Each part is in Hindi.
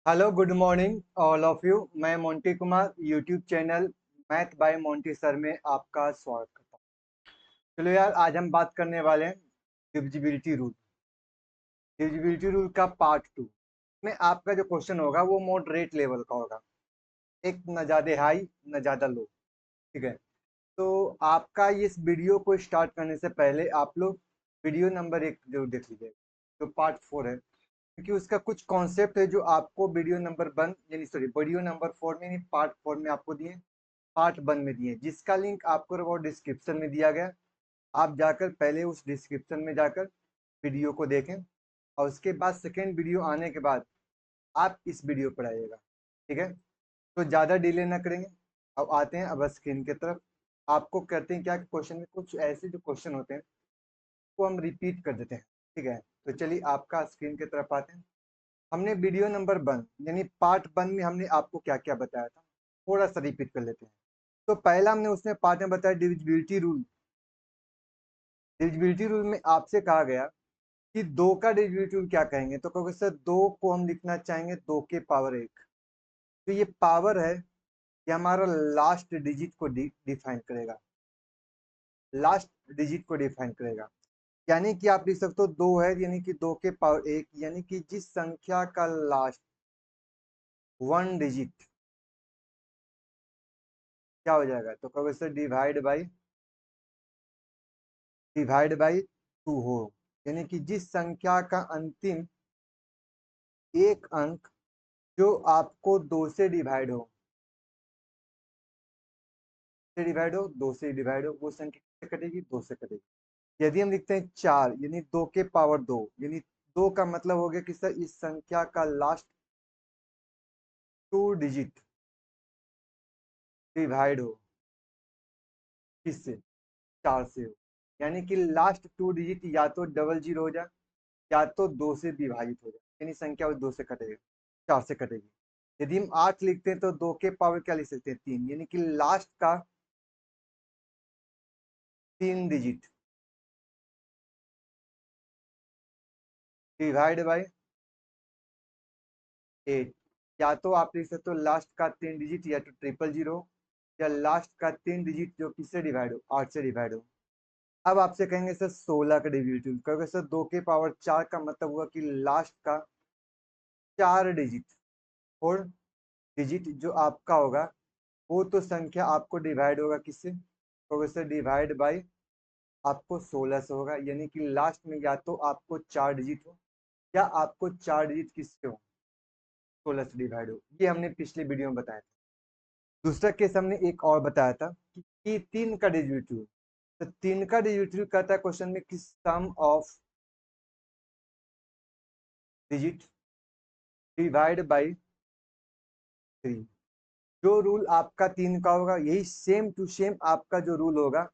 Hello good morning all of you. मैं Monty Kumar YouTube channel math by Monty sir में आपका स्वागत करता हूँ। चलो यार, आज हम बात करने वाले हैं डिविजिबिलिटी रूल। डिविजिबिलिटी रूल का पार्ट 2 में आपका जो क्वेश्चन होगा वो मॉडरेट लेवल का होगा। एक न ज़्यादा हाई न ज़्यादा लो। ठीक है। तो आपका इस वीडियो को स्टार्ट करने से पहले आप लोग वीडियो नंबर 1 जरूर देख लीजिए, जो पार्ट 4 है, क्योंकि उसका कुछ कॉन्सेप्ट है जो आपको वीडियो नंबर 1 यानी सॉरी वीडियो नंबर 4 में नहीं, पार्ट 4 में आपको दिए, पार्ट 1 में दिए, जिसका लिंक आपको वो डिस्क्रिप्शन में दिया गया। आप जाकर पहले उस डिस्क्रिप्शन में जाकर वीडियो को देखें, और उसके बाद सेकेंड वीडियो आने के बाद आप इस वीडियो पर आइएगा। ठीक है। तो ज़्यादा डिले ना करेंगे। अब आते हैं अब स्क्रीन की तरफ। आपको करते हैं क्या, क्वेश्चन में कुछ ऐसे जो क्वेश्चन होते हैं वो हम रिपीट कर देते हैं। ठीक है। तो चलिए आपका स्क्रीन की तरफ आते हैं। हमने वीडियो नंबर 1 यानी पार्ट 1 में हमने आपको क्या क्या बताया था, थोड़ा सा रिपीट कर लेते हैं। तो पहला हमने उसमें पार्ट में बताया डिविजिबिलिटी रूल। डिविजिबिलिटी रूल में आपसे कहा गया कि दो का डिविजिबिलिटी रूल क्या कहेंगे, तो कहोगे सर दो को हम लिखना चाहेंगे 2 के पावर 1। तो ये पावर है, ये हमारा लास्ट डिजिट को डिफाइन करेगा, लास्ट डिजिट को डिफाइन करेगा। यानी कि आप लिख सकते हो 2 है यानी कि 2 के पावर 1, यानी कि जिस संख्या का लास्ट 1 डिजिट क्या हो जाएगा, तो कहोगे सर डिवाइड बाई 2 हो। यानी कि जिस संख्या का अंतिम एक अंक जो आपको 2 से डिवाइड हो, दो से डिवाइड हो, वो संख्या किससे कटेगी, 2 से कटेगी। यदि हम लिखते हैं 4 यानी 2 के पावर 2, यानी 2 का मतलब हो गया कि सर इस संख्या का लास्ट 2 डिजिट डिवाइड हो किससे, 4 से हो। यानी कि लास्ट 2 डिजिट या तो डबल जीरो हो जाए या तो 2 से विभाजित हो जाए, यानी संख्या 2 से कटेगा, 4 से कटेगी। यदि हम 8 लिखते हैं तो 2 के पावर क्या लिख सकते हैं, 3, यानी कि लास्ट का 3 डिजिट डिवाइड बाई 8। या तो आप लिख सकते हो लास्ट का 3 डिजिट या तो 000, या लास्ट का 3 डिजिट जो किससे डिवाइड हो, 8 से डिवाइड हो। अब आपसे कहेंगे सर 16 का डिविजिबिलिटी कहोगे सर 2 के पावर 4 का मतलब हुआ कि लास्ट का 4 डिजिट, और डिजिट जो आपका होगा वो तो संख्या आपको डिवाइड होगा किससे, कहोगे सर डिवाइड बाई आपको 16 से होगा। यानी कि लास्ट में या तो आपको 4 डिजिट हो या आपको 4 डिजिट किससे हो, 16 से डिवाइड हो। ये हमने पिछले वीडियो में बताया था। दूसरा केस हमने एक और बताया था कि 3 का डिविजिबिलिटी। तो 3 का डिविजिबिलिटी कहता है क्वेश्चन में कि सम ऑफ डिजिट डिवाइड बाई 3। जो रूल आपका 3 का होगा यही सेम टू सेम आपका जो रूल होगा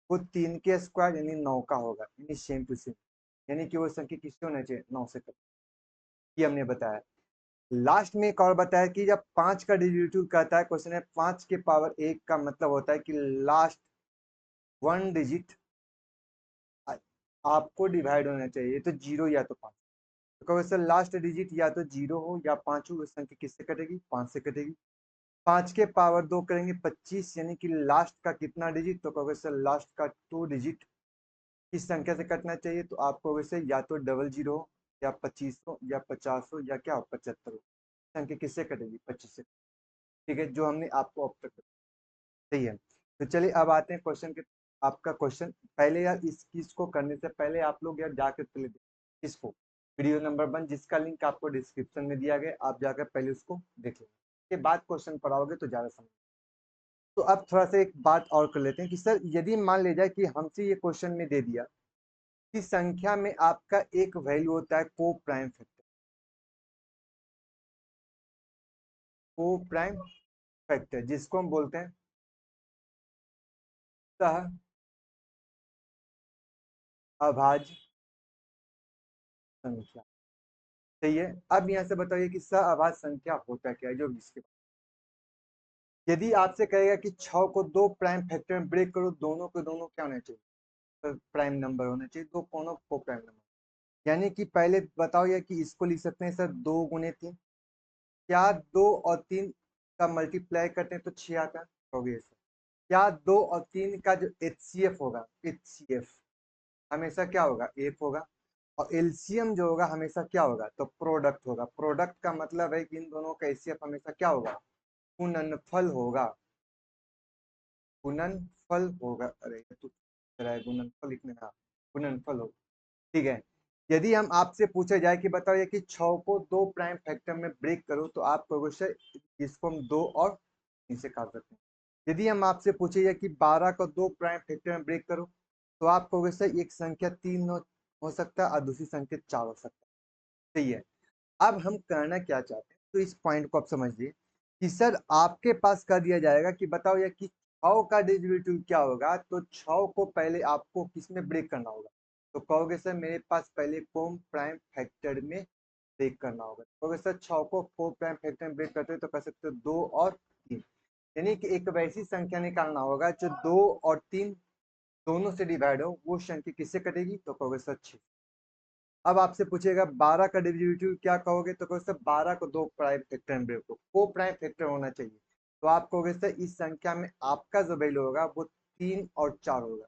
वो 3 के स्क्वायर यानी 9 का होगा, यानी सेम टू सेम। यानी कि वो संख्या किससे होना चाहिए, 9 से कम। ये हमने बताया। लास्ट में एक और बताया कि जब 5 का डिविजिबिलिटी कहता है क्वेश्चन है 5 के पावर 1 का मतलब होता है कि लास्ट 1 डिजिट आपको डिवाइड होना चाहिए, तो 0 या तो 5। तो कहोगे सर लास्ट डिजिट या तो 0 हो या 5 हो, उस संख्या किससे कटेगी, 5 से कटेगी। 5 के पावर 2 करेंगे 25, यानी कि लास्ट का कितना डिजिट, तो कहोगे सर लास्ट का 2 डिजिट किस संख्या से कटना चाहिए, तो आप कहोगे सर या तो डबल जीरो हो या 25 हो या 50 हो या क्या हो 75 हो। संख्या किससे कटेगी, 25 से। ठीक है, जो हमने आपको अब तक सही है। तो चलिए अब आते हैं क्वेश्चन के। आपका क्वेश्चन पहले यार इस चीज को करने से पहले आप लोग यार जाकर पहले इसको वीडियो नंबर 1 जिसका लिंक आपको डिस्क्रिप्शन में दिया गया, आप जाकर पहले उसको देख लें, के बाद क्वेश्चन पढ़ाओगे तो ज्यादा समझ। तो अब थोड़ा सा एक बात और कर लेते हैं कि सर यदि मान ले जाए कि हमसे ये क्वेश्चन में दे दिया कि संख्या में आपका एक वैल्यू होता है को प्राइम फैक्टर, को प्राइम फैक्टर जिसको हम बोलते हैं सह अभाज्य संख्या। सही है। अब यहाँ से बताइए कि सह अभाज्य संख्या होता क्या है, जो जिसके यदि आपसे कहेगा कि 6 को 2 प्राइम फैक्टर में ब्रेक करो, दोनों के दोनों क्या होने चाहिए, तो प्राइम नंबर होने चाहिए, दो कोनो को प्राइम नंबर। यानी कि पहले बताओ या कि इसको लिख सकते हैं सर 2 गुने 3, क्या 2 और 3 का मल्टीप्लाई करते हैं तो 6 आता है? कहोगे yes, sir। क्या 2 और 3 का जो HCF होगा, HCF हमेशा क्या होगा? एक होगा। और एलसीएम जो होगा हमेशा क्या होगा? तो प्रोडक्ट होगा। प्रोडक्ट का मतलब है कि इन दोनों का एचसीएफ हमेशा क्या होगा? गुणनफल होगा। गुणनफल होगा। अरे ये तो गुणनफल लिखने का, गुणनफल होगा। ठीक है। यदि हम आपसे पूछा जाए कि बताओ ये कि 6 को 2 प्राइम फैक्टर में ब्रेक करो तो आप कहोगे सर इसको हम 2 और 3 से काट सकते हैं। यदि हम आपसे पूछे जाए कि 12 को 2 प्राइम फैक्टर में ब्रेक करो तो आप कहोगे सर एक संख्या 3 हो सकता है और दूसरी संख्या 4 हो सकता है। सही है। अब हम करना क्या चाहते हैं तो इस पॉइंट को आप समझिए कि सर आपके पास कर दिया जाएगा कि बताओ ये कि 6 का डेरिवेटिव क्या होगा, तो 6 को पहले आपको किस में ब्रेक करना होगा? तो कहोगे सर मेरे पास पहले को प्राइम फैक्टर में ब्रेक करना होगा। कहोगे सर 6 को 4 प्राइम फैक्टर में ब्रेक करते हो तो कर सकते हो 2 और 3, यानी कि एक वैसी संख्या निकालना होगा जो 2 और 3 दोनों से डिवाइड हो। वो संख्या किससे कटेगी? तो कहोगे सर 6। अब आपसे पूछेगा 12 का डेरिवेटिव क्या कहोगे? तो कहोगे सर 12 को 2 प्राइम फैक्टर में ब्रेक को को प्राइम फैक्टर होना चाहिए। तो आप कहोगे सर इस संख्या में आपका जो वैल्यू होगा वो 3 और 4 होगा।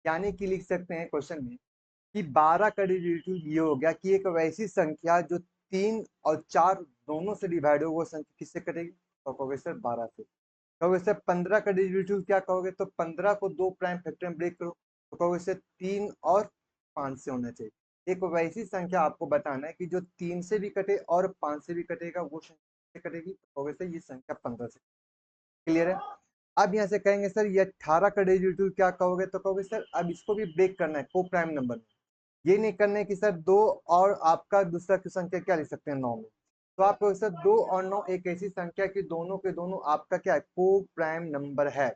यानी कि लिख सकते हैं क्वेश्चन में कि 12 का डेरिवेटिव ये हो गया कि एक वैसी संख्या जो 3 और 4 दोनों से डिवाइड हो, वो संख्या किससे कटेगी? तो कहोगे सर 12 से। कहोगे सर 15 का डेरिवेटिव क्या कहोगे? तो 15 को 2 प्राइम फैक्टर में ब्रेक करो तो कहोगे सर 3 और 5 से होना चाहिए। एक वैसी संख्या आपको बताना है कि जो 3 से भी कटे और 5 से भी कटेगा, वो संख्या किससे कटेगी? तो कहोगे सर ये संख्या 15 से। क्लियर है। अब यहाँ से कहेंगे सर ये 18 का डेरिवेटिव क्या कहोगे? तो कहोगे सर अब इसको भी ब्रेक करना है को प्राइम नंबर में। ये नहीं करना है कि सर 2 और आपका दूसरा की संख्या क्या लिख सकते हैं 9 में। तो आप कहोगे सर 2 और 9 एक ऐसी संख्या कि दोनों के दोनों आपका क्या है? को प्राइम नंबर है।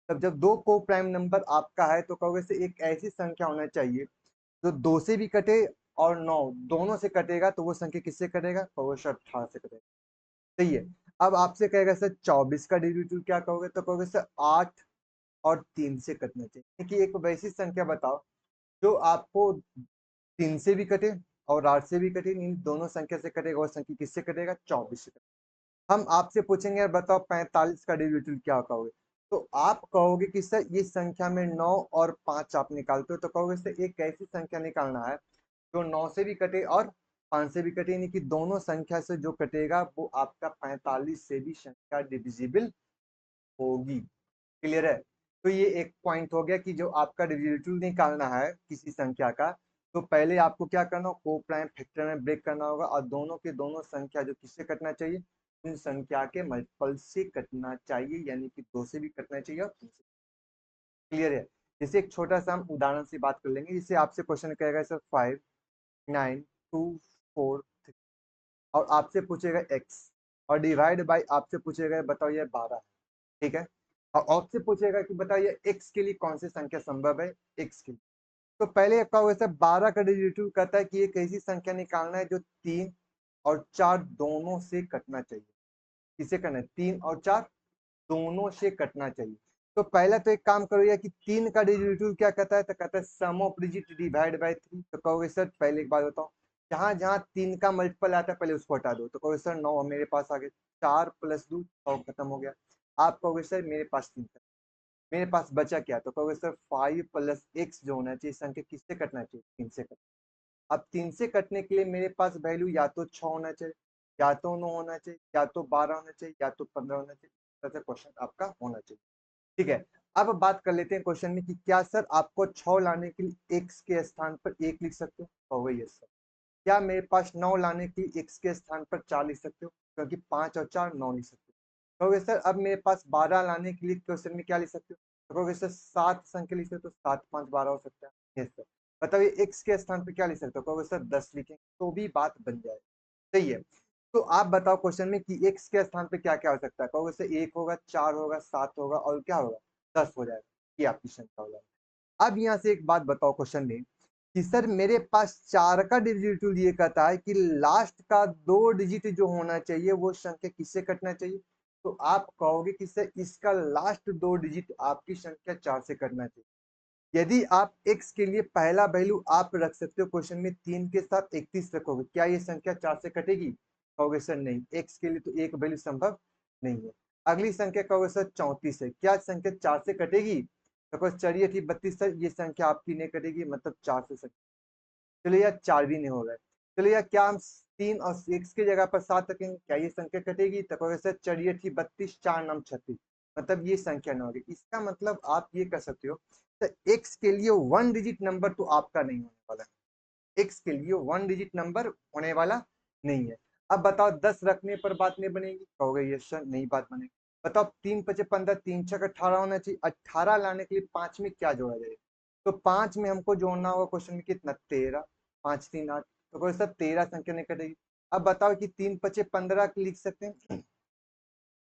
तब जब 2 को प्राइम नंबर आपका है तो कहोगे से एक ऐसी संख्या होना चाहिए जो 2 से भी कटे और 9 दोनों से कटेगा, तो वो संख्या किससे कटेगा? कहोगे सर 18 से कटेगा। सही है। अब आपसे कहेगा सर 24 का डेरिवेटिव क्या कहोगे? तो कहोगे सर 8 और 3 से कटना चाहिए। कि एक वैसी संख्या बताओ जो आपको 3 से भी कटे और 8 से भी कटे, इन दोनों संख्या से कटेगा, और संख्या किससे कटेगा? 24 से कटेगा। हम आपसे पूछेंगे यार बताओ 45 का डेरिवेटिव क्या कहोगे? तो आप कहोगे कि सर ये संख्या में 9 और 5 आप निकालते हो, तो कहोगे सर एक ऐसी संख्या निकालना है जो 9 से भी कटे और 5 से भी कटे, यानी कि दोनों संख्या से जो कटेगा वो आपका 45 से भी संख्या डिविजिबल होगी। क्लियर है। तो ये एक पॉइंट हो गया कि जो आपका डेरिवेटिव निकालना है किसी संख्या का, तो पहले आपको क्या करना हो? को प्राइम फैक्टर में ब्रेक करना होगा और दोनों के दोनों संख्या जो किससे कटना चाहिए? उन संख्या के मल्टीपल से कटना चाहिए, यानी कि 2 से भी कटना चाहिए और 3 से। क्लियर है। जैसे एक छोटा सा हम उदाहरण से बात कर लेंगे। जैसे आपसे क्वेश्चन कहेगा सर 5 9 2 4 3 और आपसे पूछेगा x और डिवाइड बाय आपसे पूछेगा बताओ ये 12 है। ठीक है। और आपसे पूछेगा कि बताइए x के लिए कौन सी संख्या संभव है? x के लिए तो पहले क्या होगा सर 12 का डेरिवेटिव कहता है कि एक ऐसी संख्या निकालना है जो 3 और 4 दोनों से कटना चाहिए। किसे करना है? 3 और 4 दोनों से कटना चाहिए। तो पहला तो एक काम करो, या कि 3 का डेरिवेटिव क्या कहता है? तो कहता है सम ऑफ डिजिट डिवाइड बाय 3। तो कहोगे सर पहले एक बात बताओ, जहां जहां 3 का मल्टीपल आता है पहले उसको हटा दो। तो कहोगे सर 9 मेरे पास आ गए, 4 प्लस 2 6 खत्म हो गया। आप कहोगे सर मेरे पास 3 मेरे पास बचा क्या? तो कहोगे सर 5 प्लस एक्स जो होना चाहिए संख्या किससे कटना चाहिए? 3 से कटना। अब 3 से कटने के लिए मेरे पास वैल्यू या तो 6 होना चाहिए, या तो 9 होना चाहिए, या तो 12 होना चाहिए, या तो 15 होना चाहिए। इस तरह से क्वेश्चन आपका होना चाहिए। ठीक है। अब बात कर लेते हैं क्वेश्चन में कि क्या सर आपको 6 लाने के लिए x के स्थान पर 1 लिख सकते हो? कहोगे यस सर। क्या मेरे पास 9 लाने के लिए x के स्थान पर 4 लिख सकते हो? क्योंकि 5 और 4 9 लिख सकते हो। कहोगे सर अब मेरे पास 12 लाने के लिए क्वेश्चन में क्या लिख सकते हो? तो कहोगे सर 7 संख्या लिख सकते हो, 7 5 12 हो सकता है। Yes sir. बताइए x के स्थान पर क्या लिख सकते हो? कहोगे सर 10 लिखें तो भी बात बन जाए। सही है। तो आप बताओ क्वेश्चन में कि x के स्थान पे क्या क्या हो सकता है? कहोगे सर 1 होगा, 4 होगा, 7 होगा और क्या होगा? 10 हो जाएगा। ये आपकी संख्या हो जाएगी। अब यहाँ से एक बात बताओ क्वेश्चन में कि सर मेरे पास 4 का डेरिवेटिव ये कहता है कि लास्ट का 2 डिजिट जो होना चाहिए वो संख्या किससे कटना चाहिए? तो आप कहोगे कि सर इसका लास्ट 2 डिजिट आपकी संख्या 4 से कटना चाहिए। यदि आप x के लिए पहला वैल्यू आप रख सकते हो क्वेश्चन में 3 के साथ 31 रखोगे, क्या ये संख्या 4 से कटेगी? कहोगे सर नहीं, x के लिए तो एक वैल्यू संभव नहीं है। अगली संख्या कहोगे सर 34 है, क्या संख्या 4 से कटेगी? तो चलिए ठीक 32 सर, ये संख्या आपकी नहीं कटेगी, मतलब 4 से चलिए यार 4 भी नहीं होगा। चलिए यार क्या हम 3 और 6 की जगह पर 7 रखेंगे, क्या ये संख्या कटेगी? तो कहोगे सर चलिए ठीक 32 4 9 36, मतलब ये संख्या ना होगी। इसका मतलब आप ये कर सकते हो, तो x के लिए 1 डिजिट नंबर तो आपका नहीं होने वाला है, x के लिए 1 डिजिट नंबर होने वाला नहीं है। अब बताओ 10 रखने पर बात नहीं बनेगी, कहोगे ये सर नहीं बात बनेगी। बताओ 3 5 15, 3 6 18 होना चाहिए, 18 लाने के लिए 5 में क्या जोड़ा जाएगा? तो 5 में हमको जोड़ना होगा क्वेश्चन में कितना, 13, 5 3 8, तो कोई सर 13 संख्या नहीं कटेगी। अब बताओ कि 3 5 15 लिख सकते हैं,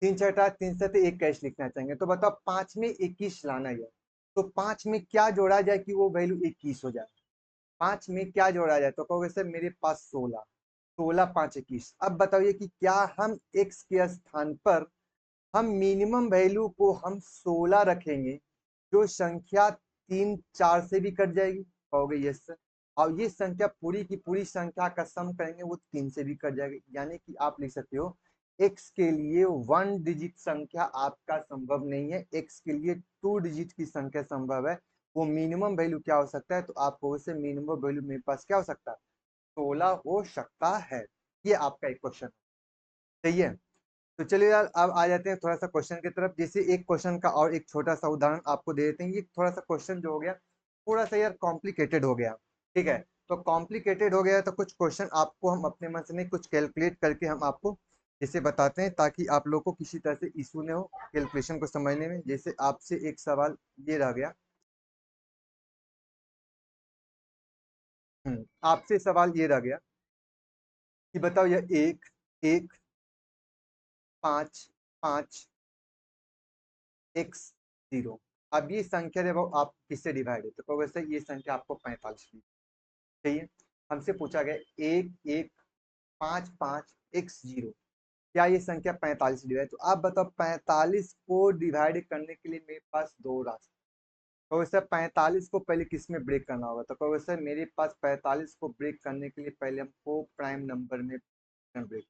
3 6 18, 3 7 1 कैश लिखना चाहेंगे, तो बताओ 5 में 21 लाना है, तो 5 में क्या जोड़ा जाए कि वो वैल्यू 21 हो जाए? 5 में क्या जोड़ा जाए? तो कहोगे सर मेरे पास 16, 16 5 21। अब बताइए कि क्या हम x के स्थान पर हम मिनिमम वैल्यू को हम 16 रखेंगे, जो संख्या 3 4 से भी कट जाएगी? कहोगे यस सर। और ये संख्या पूरी की पूरी संख्या का सम करेंगे वो 3 से भी कट जाएगी, यानी कि आप लिख सकते हो x के लिए 1 डिजिट संख्या आपका संभव नहीं है, x के लिए 2 डिजिट की संख्या संभव है। वो मिनिमम वैल्यू क्या हो सकता है? तो आपको वैसे मिनिमम वैल्यू मेरे पास क्या हो सकता है, 16 हो सकता है। ये आपका एक क्वेश्चन सही है। तो चलिए यार अब आ जाते हैं थोड़ा सा क्वेश्चन की तरफ। जैसे एक क्वेश्चन का और एक छोटा सा उदाहरण आपको दे देते हैं। ये थोड़ा सा क्वेश्चन जो हो गया थोड़ा सा यार कॉम्प्लिकेटेड हो गया, ठीक है। तो कॉम्प्लिकेटेड हो गया तो कुछ क्वेश्चन आपको हम अपने मन से नहीं, कुछ कैलकुलेट करके हम आपको जैसे बताते हैं, ताकि आप लोग को किसी तरह से इशू न हो कैलकुलेशन को समझने में। जैसे आपसे एक सवाल ये रह गया, आपसे सवाल ये रह गया कि बताओ यह 1 1 5 5 x 0, अब ये संख्या जब आप किससे डिवाइड है? तो कहोगे सर ये संख्या आपको 45 की चाहिए। हमसे पूछा गया 1 1 5 5 x 0, क्या ये संख्या 45 डिवाइड? तो आप बताओ 45 को डिवाइड करने के लिए मेरे पास दो रास्ते। कहोगे सर 45 को पहले किस में ब्रेक करना होगा? तो कहोगे सर मेरे पास 45 को ब्रेक करने के लिए पहले हमको प्राइम नंबर में ब्रेक।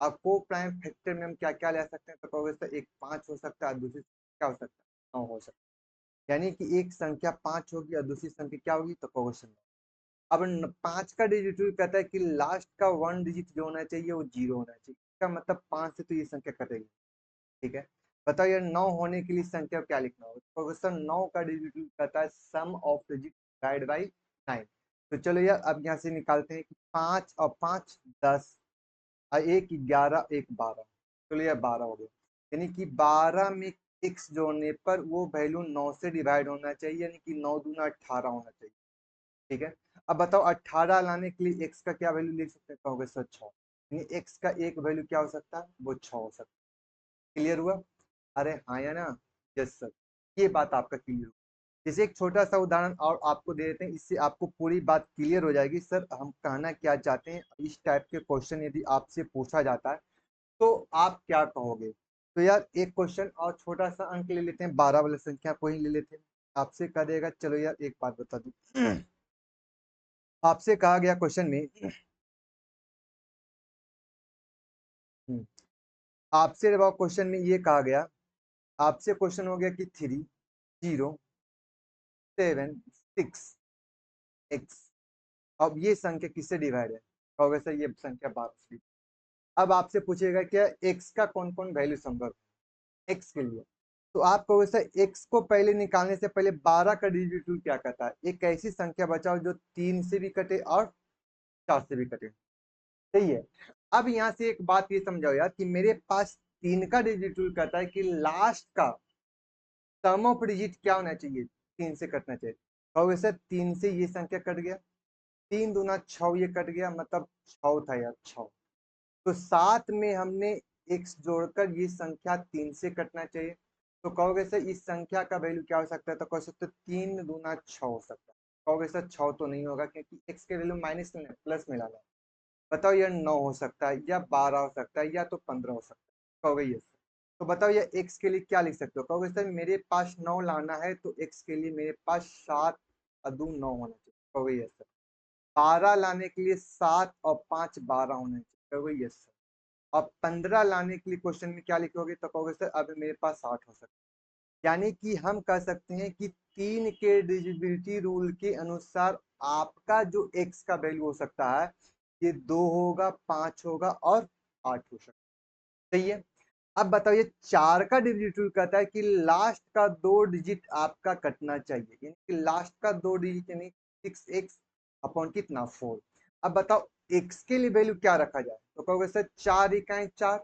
अब को प्राइम फैक्टर में हम क्या क्या ले सकते हैं? तो कहोगे सर एक 5 हो सकता है, दूसरी क्या हो सकता है, 9 हो सकता है। यानी कि एक संख्या 5 होगी और दूसरी संख्या क्या होगी? तो कहोगे सर 9। अब 5 का डिजिट रूल कहता है कि लास्ट का 1 डिजिट जो होना चाहिए वो 0 होना चाहिए। इसका मतलब 5 से तो ये संख्या कटेगी, ठीक है। बताओ यार 9 होने के लिए संख्या क्या लिखना होगा? तो कहोगे सर 9 का डिजिट रूल कहता है सम ऑफ डिजिट डिवाइड बाई 9। तो चलो यार अब यहाँ से निकालते हैं कि 5 और 5 10 और 1 11 1 12, चलो यार 12 हो गया। यानी कि 12 में x जोड़ने पर वो वैल्यू 9 से डिवाइड होना चाहिए, यानी कि 9 दूना 18 होना चाहिए, ठीक है। अब बताओ 18 लाने के लिए x का क्या वैल्यू लिख सकते हैं? कहोगे सर 6, यानी x का एक वैल्यू क्या हो सकता है? वो 6 हो सकता है। क्लियर हुआ? अरे हाँ या ना? यस सर, ये बात आपका क्लियर हुआ। जैसे एक छोटा सा उदाहरण और आपको दे देते हैं, इससे आपको पूरी बात क्लियर हो जाएगी सर हम कहना क्या चाहते हैं। इस टाइप के क्वेश्चन यदि आपसे पूछा जाता है तो आप क्या कहोगे? तो यार एक क्वेश्चन और छोटा सा अंक ले लेते हैं, 12 वाला संख्या को ही ले लेते हैं। आपसे कह देगा, चलो यार एक बात बता दूं, आपसे कहा गया क्वेश्चन में, हम्म, आपसे जवाब क्वेश्चन में ये कहा गया, आपसे क्वेश्चन हो गया कि 3 0 7 6 x, अब ये संख्या किससे डिवाइड है? कहोगे सर ये संख्या 12 से। अब आपसे पूछेगा क्या x का कौन कौन वैल्यू संभव है x के लिए? तो आप कहोगे सर x को पहले निकालने से पहले 12 का डिजिट रूल क्या कहता है? एक ऐसी संख्या बचाओ जो 3 से भी कटे और 4 से भी कटे, सही है। अब यहाँ से एक बात ये समझाओ यार कि मेरे पास 3 का डिजिट रूल कहता है कि लास्ट का सम ऑफ डिजिट क्या होना चाहिए? 3 से कटना चाहिए। कहोगे सर 3 से ये संख्या कट गया, 3 दूना 6 ये कट गया, मतलब 6 था यार 6। तो साथ में हमने x जोड़कर ये संख्या 3 से कटना चाहिए। तो कहोगे सर इस संख्या का वैल्यू क्या हो सकता है? तो कह सकते 3 दूना 6 हो सकता है। कहोगे सर 6 तो नहीं होगा, क्योंकि x के वैल्यू माइनस में प्लस में लाना है। बताओ यार 9 हो सकता है, या 12 हो सकता है, या तो 15 हो सकता है। कहोगे यस। तो बताओ यार x के लिए क्या लिख सकते हो? कहोगे सर मेरे पास 9 लाना है, तो x के लिए मेरे पास 7 अदू 9 होना चाहिए। कहोगे यस सर। 12 लाने के लिए 7 और 5 12 होने चाहिए। कहोगे यस सर। अब 15 लाने के लिए क्वेश्चन में क्या लिखोगे, तो कहोगे सर अब मेरे पास 60 हो सकता है। यानी कि हम कह सकते हैं कि 3 के डिविजिबिलिटी रूल के अनुसार आपका जो x का वैल्यू हो सकता है ये 2 होगा, 5 होगा और 8 हो सकता है। सही है। अब बताइए 4 का डिजिट रूल कहता है कि लास्ट का 2 डिजिट आपका कटना चाहिए, यानी कि लास्ट का 2 डिजिट यानी 6x अपॉन कितना 4। अब बताओ x के लिए वैल्यू क्या रखा जाए, तो कहोगे सर 4 इकाई 4।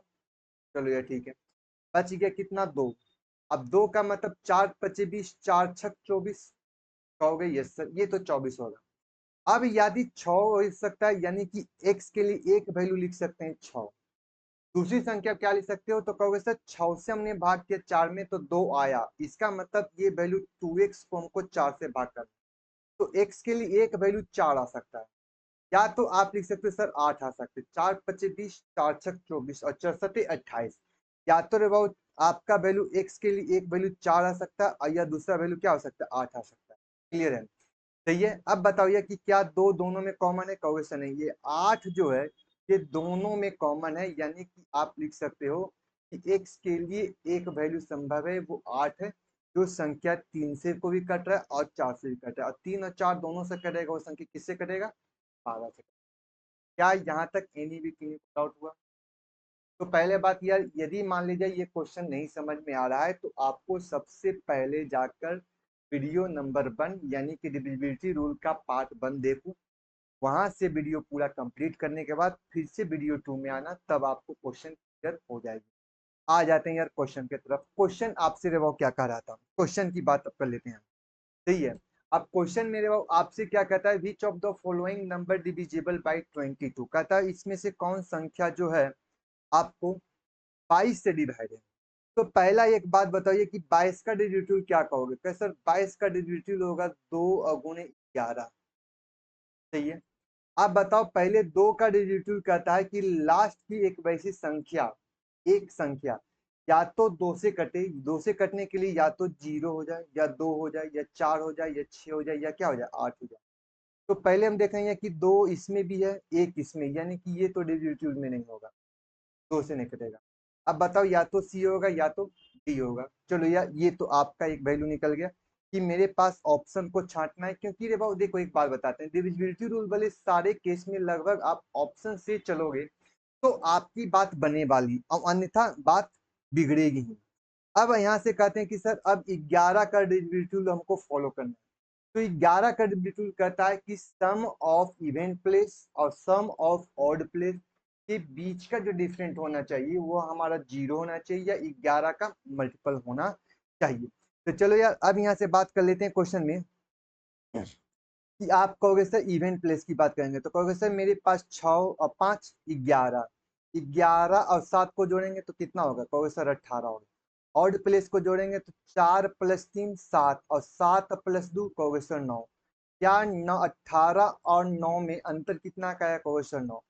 चलो ये ठीक है, बच गया कितना 2। अब 2 का मतलब 4 पचे 20, 4 छक 24। कहोगे यस सर ये तो 24 होगा। अब यदि 6 हो सकता है, यानी कि x के लिए एक वैल्यू लिख सकते हैं 6। दूसरी संख्या क्या लिख सकते हो, तो कहोगे सर 6 से हमने भाग किया 4 में तो 2 आया, इसका मतलब ये वैल्यू 2x को हमको 4 से भाग करना, तो x के लिए एक वैल्यू 4 आ सकता है। या तो आप लिख सकते हो सर 8 आ सकते हैं, 4 पचे 20, 4 छक 24 और 64 28। या तो रे बाबू आपका वैल्यू x के लिए एक वैल्यू 4 आ सकता है और या दूसरा वैल्यू क्या हो सकता है 8 आ सकता है। क्लियर है। सही है। अब बताइए कि क्या दो दोनों में कॉमन है, कहोगे सर नहीं, ये 8 जो है ये दोनों में कॉमन है, यानी कि आप लिख सकते हो कि x के लिए एक वैल्यू संभव है वो 8 है, जो संख्या 3 से को भी कट रहा है और 4 से भी कट रहा है, और 3 और 4 दोनों से कटेगा वो संख्या किससे कटेगा 12 से। क्या यहाँ तक एनी भी क्लियर डाउट हुआ। तो पहले बात यार, यदि मान लीजिए ये क्वेश्चन नहीं समझ में आ रहा है तो आपको सबसे पहले जाकर वीडियो नंबर 1 यानी कि डिविजिबिलिटी रूल का पार्ट 1 देखो, वहां से वीडियो पूरा कंप्लीट करने के बाद फिर से वीडियो 2 में आना, तब आपको क्वेश्चन क्लियर हो जाएगी। आ जाते हैं यार क्वेश्चन की तरफ। क्वेश्चन आपसे रे वो क्या कह रहा था, क्वेश्चन की बात अब कर लेते हैं। सही है। अब क्वेश्चन मेरे वो आपसे क्या कहता है, which of the following number divisible by 22, कहता है इसमें से कौन संख्या जो है आपको 22 से डिवाइड है। तो पहला एक बात बताइए कि 22 का डिविजिबल क्या कहोगे, क्या सर 22 का डिविजिबल होगा 2 गुणे 11। सही है। आप बताओ पहले 2 का डिविजिबल कहता है कि लास्ट की एक वैसी संख्या, एक संख्या या तो 2 से कटे, 2 से कटने के लिए या तो 0 हो जाए या 2 हो जाए या 4 हो जाए या 6 हो जाए या क्या हो जाए 8 हो जाए। तो पहले हम देखेंगे कि 2 इसमें भी है एक इसमें, यानी कि ये तो डिविजिबल में नहीं होगा, 2 से नहीं कटेगा। अब बताओ या तो सी होगा या तो डी होगा। चलो यार ये तो आपका एक वैल्यू निकल गया कि मेरे पास ऑप्शन को छांटना है, क्योंकि रे बाबू देखो एक बात बताते हैं, डिविजिबिलिटी रूल वाले सारे केस में लगभग आप ऑप्शन से चलोगे तो आपकी बात बने वाली और अन्यथा बात बिगड़ेगी ही। अब यहाँ से कहते हैं कि सर अब 11 का डिविजिबिलिटी रूल हमको फॉलो करना है। तो 11 का डिविजिबिलिटी रूल कहता है कि सम ऑफ इवन प्लेस और सम ऑफ ऑड प्लेस के बीच का जो डिफरेंट होना चाहिए वो हमारा 0 होना चाहिए या 11 का मल्टीपल होना चाहिए। तो चलो यार अब यहाँ से बात कर लेते हैं क्वेश्चन में कि आप कहोगे सर इवेंट प्लेस की बात करेंगे, तो कहोगे सर मेरे पास 6 और 5 11, 11 और 7 को जोड़ेंगे तो कितना होगा, कहोगे सर 18 होगा। ऑड प्लेस को जोड़ेंगे तो 4 + 3 7 और 7 + 2 कहोगे सर 9। क्या 9 18 और 9 में अंतर कितना का है, कहोगे सर 9।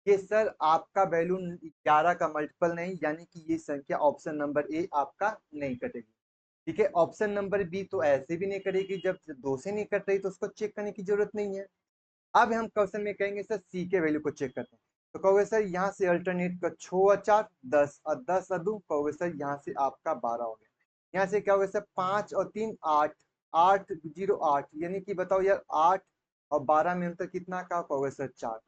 ये सर आपका वैल्यू 11 का मल्टीपल नहीं, यानी कि ये संख्या ऑप्शन नंबर ए आपका नहीं कटेगी। ठीक है। ऑप्शन नंबर बी तो ऐसे भी नहीं करेगी, जब 2 से नहीं कट रही तो उसको चेक करने की जरूरत नहीं है। अब हम क्वेश्चन में कहेंगे सर सी के वैल्यू को चेक करते हैं, तो कहोगे सर यहाँ से अल्टरनेट का 6 और 4 10 और 10 और 2 कहोगे सर यहाँ से आपका 12 हो गया। यहाँ से क्या होगा सर 5 और 3 8, 8 0 8, यानी कि बताओ यार 8 और 12 में अंतर कितना का, कहोगे सर 4।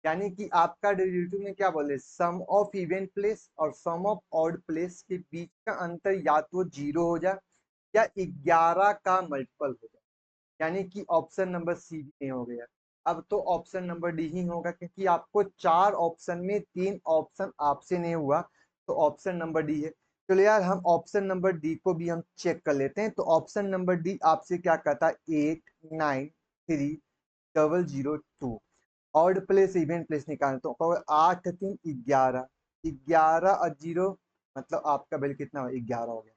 यानी कि आपका डेरिवेटिव में क्या बोले, सम ऑफ इवन प्लेस और सम ऑफ ऑड प्लेस के बीच का अंतर या तो 0 हो जाए या 11 का मल्टीपल हो जाए, यानी कि ऑप्शन नंबर सी भी नहीं हो गया। अब तो ऑप्शन नंबर डी ही होगा, क्योंकि आपको 4 ऑप्शन में 3 ऑप्शन आपसे नहीं हुआ, तो ऑप्शन नंबर डी है। चलो यार हम ऑप्शन नंबर डी को भी हम चेक कर लेते हैं। तो ऑप्शन नंबर डी आपसे क्या कहता है 8 9 3 0 2, ऑड प्लेस इवेंट प्लेस निकालना, तो 8 3 11, 11 और 0 मतलब आपका वैल्यू कितना हो 11 हो गया।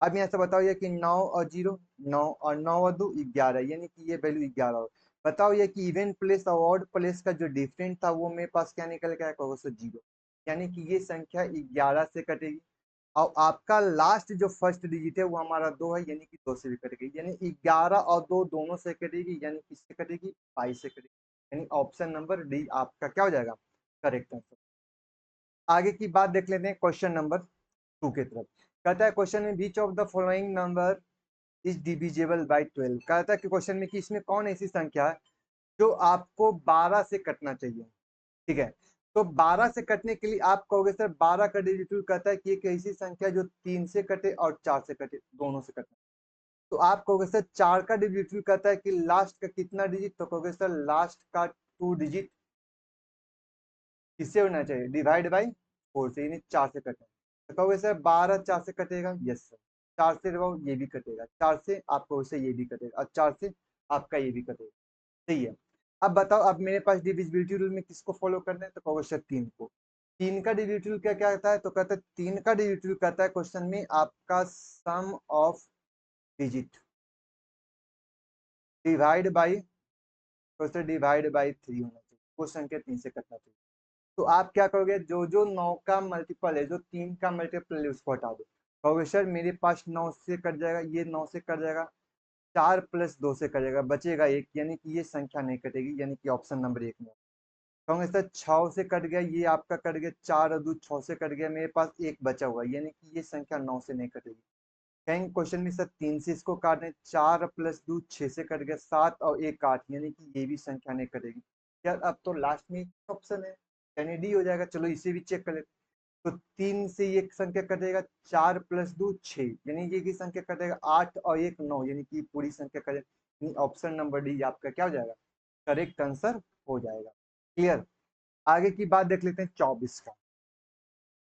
अब यहाँ से बताओ ये कि 9 और 0 9 और 9 और 2 11, यानी कि ये वैल्यू 11 हो। बताओ ये कि इवन प्लेस और ऑड प्लेस का जो डिफरेंट था वो मेरे पास क्या निकल गया, कहोगे सो 0, यानी कि ये संख्या 11 से कटेगी। और आपका लास्ट जो फर्स्ट डिजिट है वो हमारा 2 है, यानी कि 2 से भी कटेगी, यानी 11 और 2 दोनों से कटेगी, यानी किससे कटेगी 22 से कटेगी, यानी ऑप्शन नंबर डी आपका क्या हो जाएगा करेक्ट आंसर। आगे की बात देख लेते हैं क्वेश्चन नंबर 2 के तरफ। कहता है क्वेश्चन में which of the following number is divisible by 12। कहता है कि क्वेश्चन में कि इसमें कौन ऐसी संख्या है जो आपको 12 से कटना चाहिए। ठीक है, तो 12 से कटने के लिए आप कहोगे सर 12 का डिजिटल कहता है कि एक ऐसी संख्या जो 3 से कटे और 4 से कटे, दोनों से कटे। तो आप कहोगे सर 4 का डिजिटल कहता है कि लास्ट का कितना डिजिट, तो कहोगे सर लास्ट का 2 डिजिट किससे होना चाहिए, डिवाइड बाई 4 से, यानी 4 से कटे। तो कहोगे सर 12 4 से कटेगा, यस सर। 4 से ये भी कटेगा, 4 से आपको वैसे ये भी कटेगा, और 4 से आपका ये भी कटेगा। सही है। अब बताओ, अब मेरे पास डिविजिबिलिटी रूल में किसको फॉलो करना है, तो कहोगे सर 3 को। 3 का डिविजिबिलिटी रूल क्या क्या कहता है, तो कहता है 3 का डिविजिबिलिटी रूल कहता है क्वेश्चन में आपका सम ऑफ डिजिट डिवाइड बाई, तो सर डिवाइड बाई 3 होना चाहिए, वो संख्या 3 से कटना चाहिए। तो आप क्या करोगे, जो जो 9 का मल्टीपल है, जो 3 का मल्टीपल है, उसको हटा दो। कहोगे सर मेरे पास 9 से कट जाएगा, ये 9 से कट जाएगा, 4 प्लस 2 से कट जाएगा, बचेगा 1, यानी कि ये संख्या नहीं कटेगी, यानी कि ऑप्शन नंबर 1 में। कहोगे सर 6 से कट गया, ये आपका कट गया, 4 और 2 6 से कट गया, मेरे पास 1 बचा हुआ, यानी कि ये संख्या 9 से नहीं कटेगी। कहेंगे क्वेश्चन में सर 3 से इसको काट दें, 4 प्लस 2 6 से कट गया, 7 और 1 8, यानी कि ये भी संख्या नहीं कटेगी। यार अब तो लास्ट में ऑप्शन है, यानी डी हो जाएगा। चलो इसे भी चेक कर लेते। तो 3 से ये संख्या कटेगा, 4 प्लस 2 6, यानी ये की संख्या कटेगा, 8 और 1 9, यानी कि पूरी संख्या कटेगी। ऑप्शन नंबर डी आपका क्या हो जाएगा, करेक्ट आंसर हो जाएगा। क्लियर। आगे की बात देख लेते हैं 24 का।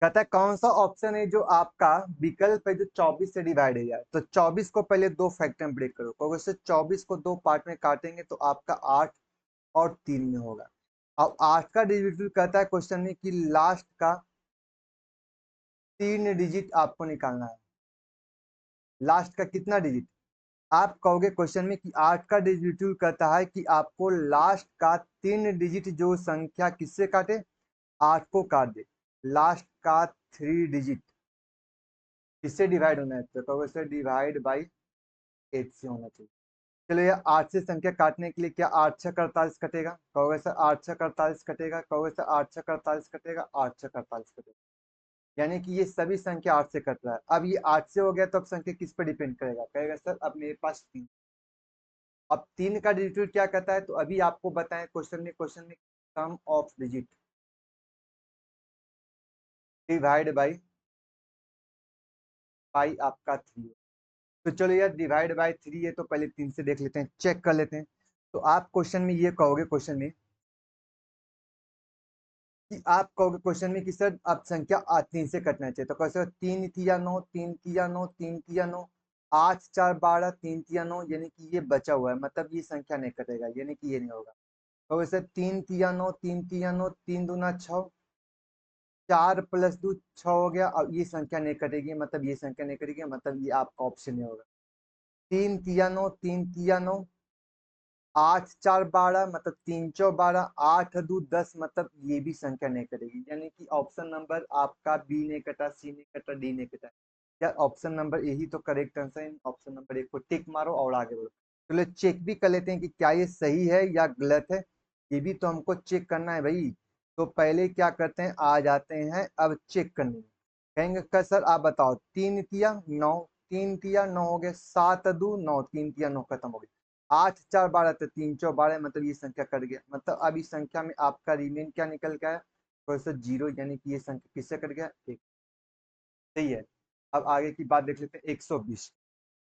कहता है कौन सा ऑप्शन है जो आपका विकल्प है जो 24 से डिवाइड है। यार तो 24 को पहले दो फैक्टर में ब्रेक करो, क्योंकि उससे 24 को दो पार्ट में काटेंगे तो आपका 8 और 3 में होगा। अब 8 का डिजिट कहता है क्वेश्चन में कि लास्ट का 3 डिजिट आपको निकालना है। लास्ट का कितना डिजिट, आप कहोगे क्वेश्चन में कि 8 का डिजिट कहता है कि आपको लास्ट का 3 डिजिट जो संख्या किससे काटे, 8 को काट दे। लास्ट का 3 डिजिट किससे डिवाइड होना है, तो कहोगे सर डिवाइड बाई 8 से होना चाहिए। चलो ये 8 से संख्या काटने के लिए क्या 8 6 48 कटेगा, कहोगे सर 8 6 48 कटेगा, कहोगे सर 8 6 48 कटेगा, 8 6 48 कटेगा, यानी कि ये सभी संख्या 8 से कट रहा है। अब ये 8 से हो गया तो अब संख्या किस पर डिपेंड करेगा, कहेगा सर अब मेरे पास 3। अब 3 का डिजिट क्या कहता है, तो अभी आपको बताएं क्वेश्चन में sum of digit divide by पाई आपका 3। तो चलो यार डिवाइड बाय 3 है तो पहले 3 से देख लेते हैं, चेक कर लेते हैं। तो आप क्वेश्चन में ये कहोगे क्वेश्चन में कि आप कहोगे क्वेश्चन में कि सर अब संख्या 3 से कटना चाहिए, तो कहोगे सर 3 तिया 9, 3 तिया 9, 3 तिया 9, 8 4 12, 3 तिया 9, यानी कि ये बचा हुआ है, मतलब ये संख्या नहीं कटेगा, यानी कि ये नहीं होगा। कहोगे सर 3 तिया 9, 3 तिया 9, 3 दूना 6, 4 प्लस 2 6 हो गया, अब ये संख्या नहीं कटेगी, मतलब ये संख्या नहीं कटेगी, मतलब ये आपका ऑप्शन नहीं होगा। 3 तिया 9, 3 तिया 9, 8 4 12, मतलब 3 4 12, 8 2 10, मतलब ये भी संख्या नहीं कटेगी, यानी कि ऑप्शन नंबर आपका बी नहीं कटा, सी नहीं कटा, डी नहीं कटा। क्या ऑप्शन नंबर यही तो करेक्ट आंसर है। ऑप्शन नंबर 1 को टिक मारो और आगे बढ़ो। चलो चेक भी कर लेते हैं कि क्या ये सही है या गलत है, ये भी तो हमको चेक करना है भाई। तो पहले क्या करते हैं, आ जाते हैं अब चेक करने में। कहेंगे का सर आप बताओ, 3 तिया 9, 3 तिया 9 हो गए, 7 2 9, 3 तिया 9 खत्म हो गया, 8 4 12, तो 3 4 12, मतलब ये संख्या कट गया, मतलब अब इस संख्या में आपका रिमेन क्या निकल गया, तो सर 0, यानी कि ये संख्या किससे कट गया, 1। सही है। अब आगे की बात देख लेते हैं 120।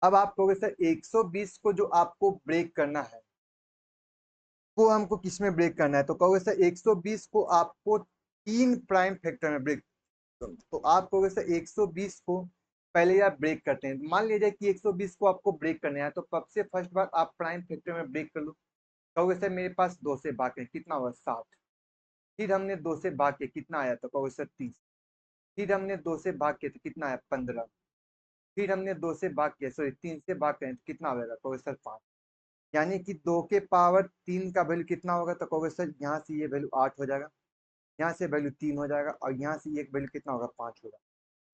अब आप कहोगे सर 120 को जो आपको ब्रेक करना है वो हमको किस में ब्रेक करना है, तो कहोगे सर 120 को आपको 3 प्राइम फैक्टर में ब्रेक। तो आप कहोगे सर 120 को पहले आप ब्रेक करते हैं, मान लीजिए कि 120 को आपको ब्रेक करना है, तो सबसे फर्स्ट बार आप प्राइम फैक्टर में ब्रेक कर लो। कहोगे सर मेरे पास 2 से भाग है, कितना हुआ 7। फिर हमने 2 से भाग के कितना आया, तो कहोगे सर 30। फिर हमने 2 से भाग के तो कितना आया 15। फिर हमने 2 से भाग के सॉरी 3 से भाग के तो कितना आएगा, कहोगे सर 5। यानी कि 2 के पावर 3 का वैल्यू कितना होगा, तो कहोगे सर यहाँ से ये वैल्यू 8 हो जाएगा, यहाँ से वैल्यू 3 हो जाएगा, और यहाँ से एक वैल्यू कितना होगा 5 होगा।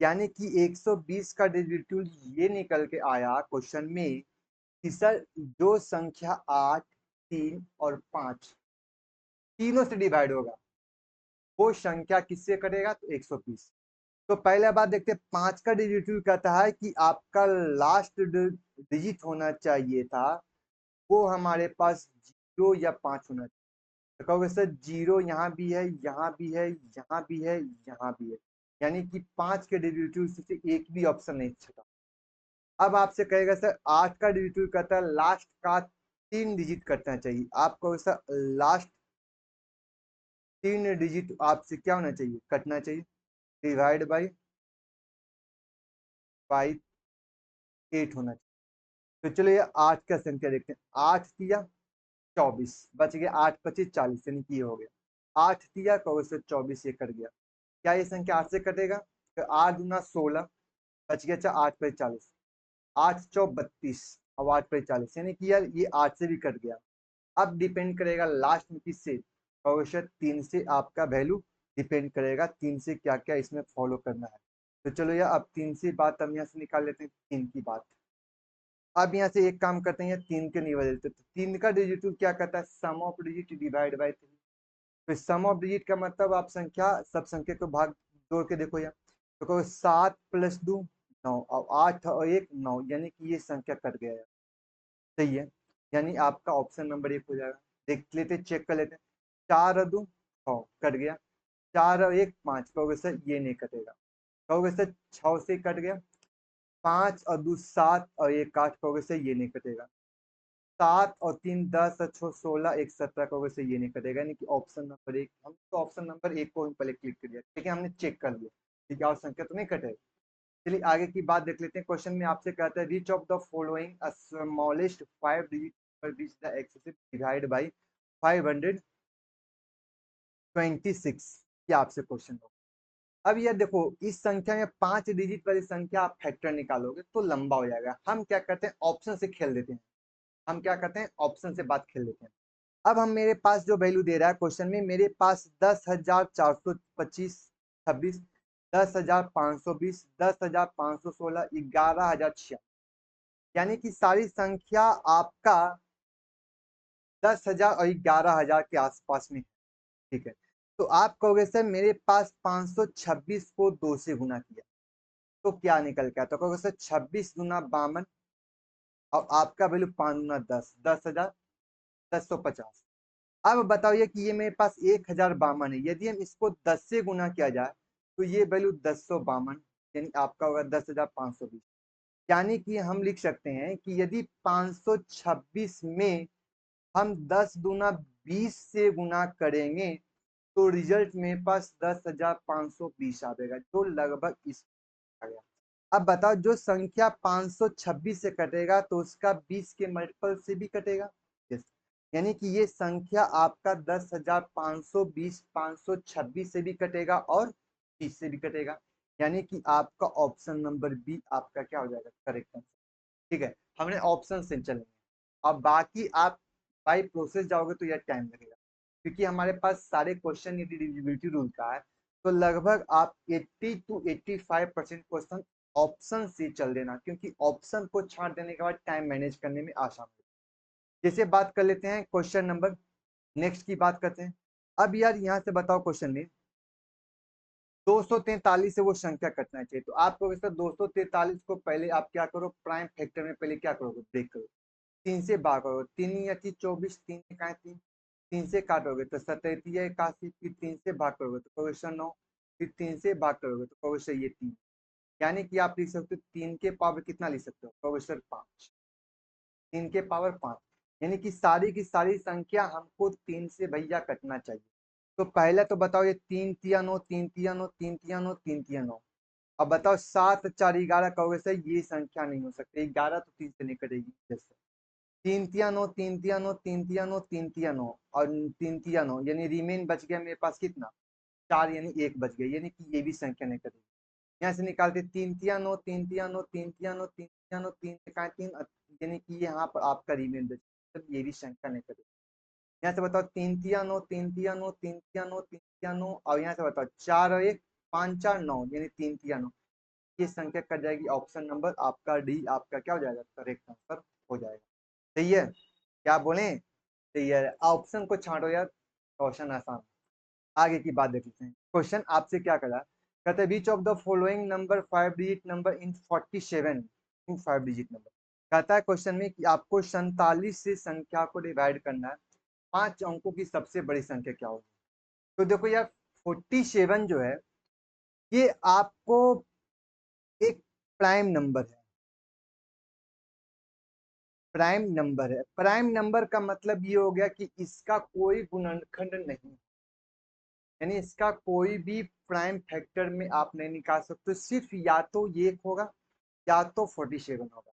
यानी कि 120 का डिजिटल ये निकल के आया क्वेश्चन में कि सर जो संख्या 8 3 और 5 तीनों से डिवाइड होगा, वो संख्या किससे कटेगा, तो 120। तो पहले बात देखते हैं, 5 का डिजिट कहता है कि आपका लास्ट डिजिट होना चाहिए था वो हमारे पास 0 या 5 होना चाहिए। तो कहोगे सर 0 यहाँ भी है, यहाँ भी है, यहाँ भी है, यहाँ भी है, यानी कि 5 के डेरिवेटिव से एक भी ऑप्शन नहीं छटा। अब आपसे कहेगा सर 8 का डेरिवेटिव कहता है लास्ट का 3 डिजिट कटना चाहिए। आप कहोगे सर लास्ट 3 डिजिट आपसे क्या होना चाहिए, कटना चाहिए। डिवाइड बाई 8 होना चाहिए। तो चलो ये 8 का संख्या देखते हैं। 8 दिया 24, बच गया 8 25 40, यानी कि ये हो गया 8 दिया, कहोगे सर 24 ये कट गया। क्या ये संख्या 8 से कटेगा, तो 8 दूना 16, बच गया 8 पे 40, 8 चौ 32 और 8 पे 40, यानी कि यार ये 8 से भी कट गया। अब डिपेंड करेगा लास्ट में किससे, क्वेश्चन 3 से आपका वैल्यू डिपेंड करेगा, 3 से क्या क्या इसमें फॉलो करना है। तो चलो यार अब 3 से बात हम यहाँ से निकाल लेते हैं, 3 की बात। अब यहाँ से एक काम करते हैं, 3 के नहीं बदलते, तो 3 का डिजिट क्या कहता है, सम ऑफ डिजिट डिवाइड बाई 3। तो सम ऑफ डिजिट का मतलब आप संख्या सब संख्या को भाग जोड़ के देखो यार, तो कहो 7 प्लस 2 9 और 8 और 1 9, यानी कि ये संख्या कट गया है। सही है, यानी आपका ऑप्शन नंबर 1 हो जाएगा। देख लेते, चेक कर लेते हैं। 4 और 2 6 कट गया, 4 और 1 5, कहोगे सर ये नहीं कटेगा। कहोगे सर 6 से कट गया, 5 और 2 7 और 1 8, कहोगे सर ये नहीं कटेगा। 7 और 3 10 और 6 16 1 17, कहोगे सर ये नहीं कटेगा, यानी कि ऑप्शन नंबर 1, हम तो ऑप्शन नंबर 1 को हम पहले क्लिक कर दिया, ठीक है, हमने चेक कर लिया, ठीक है, और संख्या तो नहीं कटेगा। चलिए आगे की बात देख लेते हैं। क्वेश्चन में आपसे कहता है which of the following smallest 5 digit पर which the excessive divide by 526, ये आपसे क्वेश्चन होगा। अब ये देखो, इस संख्या में 5 डिजिट वाली संख्या आप फैक्टर निकालोगे तो लंबा हो जाएगा। हम क्या करते हैं, ऑप्शन से खेल देते हैं, हम क्या करते हैं, ऑप्शन से बात खेल लेते हैं। अब हम मेरे पास जो वैल्यू दे रहा है क्वेश्चन में, मेरे पास 10,425 26, 10,520, 10,516, 11,006, यानी कि सारी संख्या आपका 10,000 और 11,000 के आसपास में, ठीक है। तो आप कहोगे सर मेरे पास 526 को 2 से गुना किया तो क्या निकल के आता, तो कहोगे सर 26 गुना 52 और आपका वैल्यू 5 गुना 10, 10,000, 10,150। अब बताइए कि ये मेरे पास 1,052 है, यदि हम इसको 10 से गुना किया जाए तो ये वैल्यू 10,152, यानी आपका होगा 10,520। यानी कि हम लिख सकते हैं कि यदि 526 में हम 10 दूना 20 से गुना करेंगे तो रिजल्ट मेरे पास 10,520 आएगा, जो लगभग इस आ गया। अब बताओ जो संख्या 526 से कटेगा तो उसका 20 के मल्टीपल से भी कटेगा। यस, यानी कि ये संख्या आपका 10,520 526 से भी कटेगा और 20 से भी कटेगा, यानी कि आपका ऑप्शन नंबर बी आपका क्या हो जाएगा, करेक्ट आंसर। ठीक है, हमने ऑप्शन से चलेंगे। अब बाकी आप बाई प्रोसेस जाओगे तो यह टाइम लगेगा, क्योंकि हमारे पास सारे क्वेश्चन यदि डिविजिबिलिटी रूल का है तो लगभग आप 80 to 85% क्वेश्चन ऑप्शन से चल देना, क्योंकि ऑप्शन को छांट देने के बाद टाइम मैनेज करने में आसान है। जैसे बात कर लेते हैं क्वेश्चन नंबर नेक्स्ट की बात करते हैं। अब यार यहाँ से बताओ क्वेश्चन में 243 से वो संख्या कटना चाहिए, तो आप कहोगे सर 243 को पहले आप क्या करो, प्राइम फैक्टर में पहले क्या करोगे, ब्रेक करो, 3 से भाग करोगे, 3 या 24, 3 का 3, 3 से काटोगे तो 37 81, फिर 3 से भाग करोगे तो कहोगे सर 9, फिर 3 से भाग करोगे तो कहोगे सर ये 3, यानी कि आप लिख सकते हो 3 के पावर कितना लिख सकते हो, कहोगे सर 5, 3 के पावर 5, यानी कि सारी की सारी संख्या हमको 3 से भैया कटना चाहिए। तो पहले तो बताओ ये 3 तिया 9, 3 तिया 9, 3 तिया 9, 3 तिया 9। अब बताओ 7 4 11, कहोगे सर ये संख्या नहीं हो सकती, 11 तो 3 से नहीं कटेगी, जैसे 3 तिया 9, 3 तिया 9, 3 तिया 9, 3 तिया 9 और 3 तिया 9, यानी रिमेन बच गया मेरे पास कितना, 4, यानी 1 बच गया, यानी कि ये भी संख्या नहीं कटेगी। यहाँ से निकालते 3 तिया 9, 3 तिया 9, 3 तिया 9, 3 तिया 9, 3 का 3, यानी कि यहाँ पर आपका रिमेन बच गया, तो ये भी संख्या नहीं कटेगी। यहाँ से बताओ 3 तिया 9, 3 तिया 9, 3 तिया 9, 3 तिया 9 और यहाँ से बताओ 4 और 1 5 4 9, यानी 3 तिया 9, ये संख्या कट जाएगी। ऑप्शन नंबर आपका डी आपका क्या हो जाएगा, करेक्ट आंसर हो जाएगा। सही है, क्या बोले, सही है, ऑप्शन को छांटो यार, क्वेश्चन आसान। आगे की बात देख लेते हैं। क्वेश्चन आपसे क्या करा, कहते हैं which of the following number 5 digit number in 47 in 5 digit number. कहता है क्वेश्चन में कि आपको 47 से संख्या को डिवाइड करना है, 5 अंकों की सबसे बड़ी संख्या क्या होगी। तो देखो यार 47 जो है ये आपको एक प्राइम नंबर है। प्राइम नंबर है, प्राइम नंबर का मतलब ये हो गया कि इसका कोई गुणनखंड नहीं, यानी इसका कोई भी प्राइम फैक्टर में आप नहीं निकाल सकते, सिर्फ या तो ये होगा या तो 47 होगा।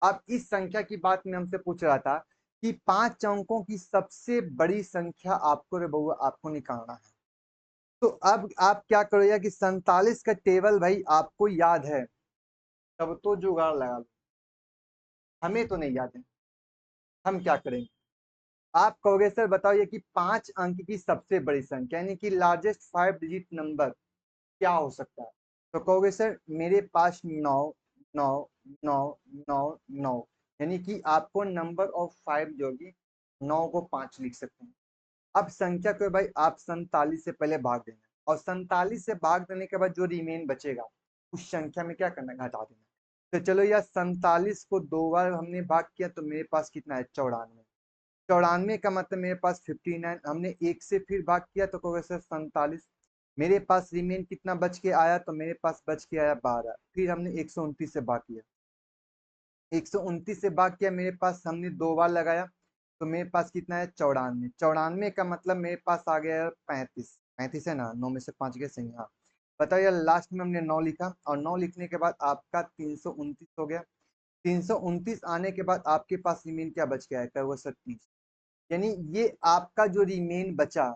अब इस संख्या की बात में हमसे पूछ रहा था कि 5 अंकों की सबसे बड़ी संख्या आपको रे बउआ आपको निकालना है। तो अब आप क्या करोगे कि 47 का टेबल भाई आपको याद है, तब तो जुगाड़ लगा लो, हमें तो नहीं याद है। हम क्या करेंगे, आप कहोगे सर बताओ ये कि 5 अंक की सबसे बड़ी संख्या यानी कि लार्जेस्ट 5 डिजिट नंबर क्या हो सकता है। तो कहोगे सर मेरे पास 9 9 9 9 9, यानी कि आपको नंबर ऑफ 5 जो होगी 9 को 5 लिख सकते हैं। अब संख्या को भाई आप 47 से पहले भाग देना, और 47 से भाग देने के बाद जो रिमेन बचेगा उस संख्या में क्या करना, घटा देना। तो चलो यार 47 को 2 बार हमने भाग किया तो मेरे पास कितना है 94। 94 का मतलब मेरे पास 59, हमने एक से फिर भाग किया तो कहोगे सर 47, मेरे पास रिमेन कितना बच के आया, तो मेरे पास बच के आया 12। फिर हमने 129 से भाग किया, 129 से भाग किया, मेरे पास हमने 2 बार लगाया तो मेरे पास कितना है 94। 94 का मतलब मेरे पास आ गया 35। 35 है ना, 9 में से 5 गए सही, हाँ। बताओ यार लास्ट में हमने 9 लिखा, और 9 लिखने के बाद आपका 329 हो गया। 329 आने के बाद आपके पास रिमेन क्या बच गया है, वो सर 30। यानी ये आपका जो रिमेन बचा,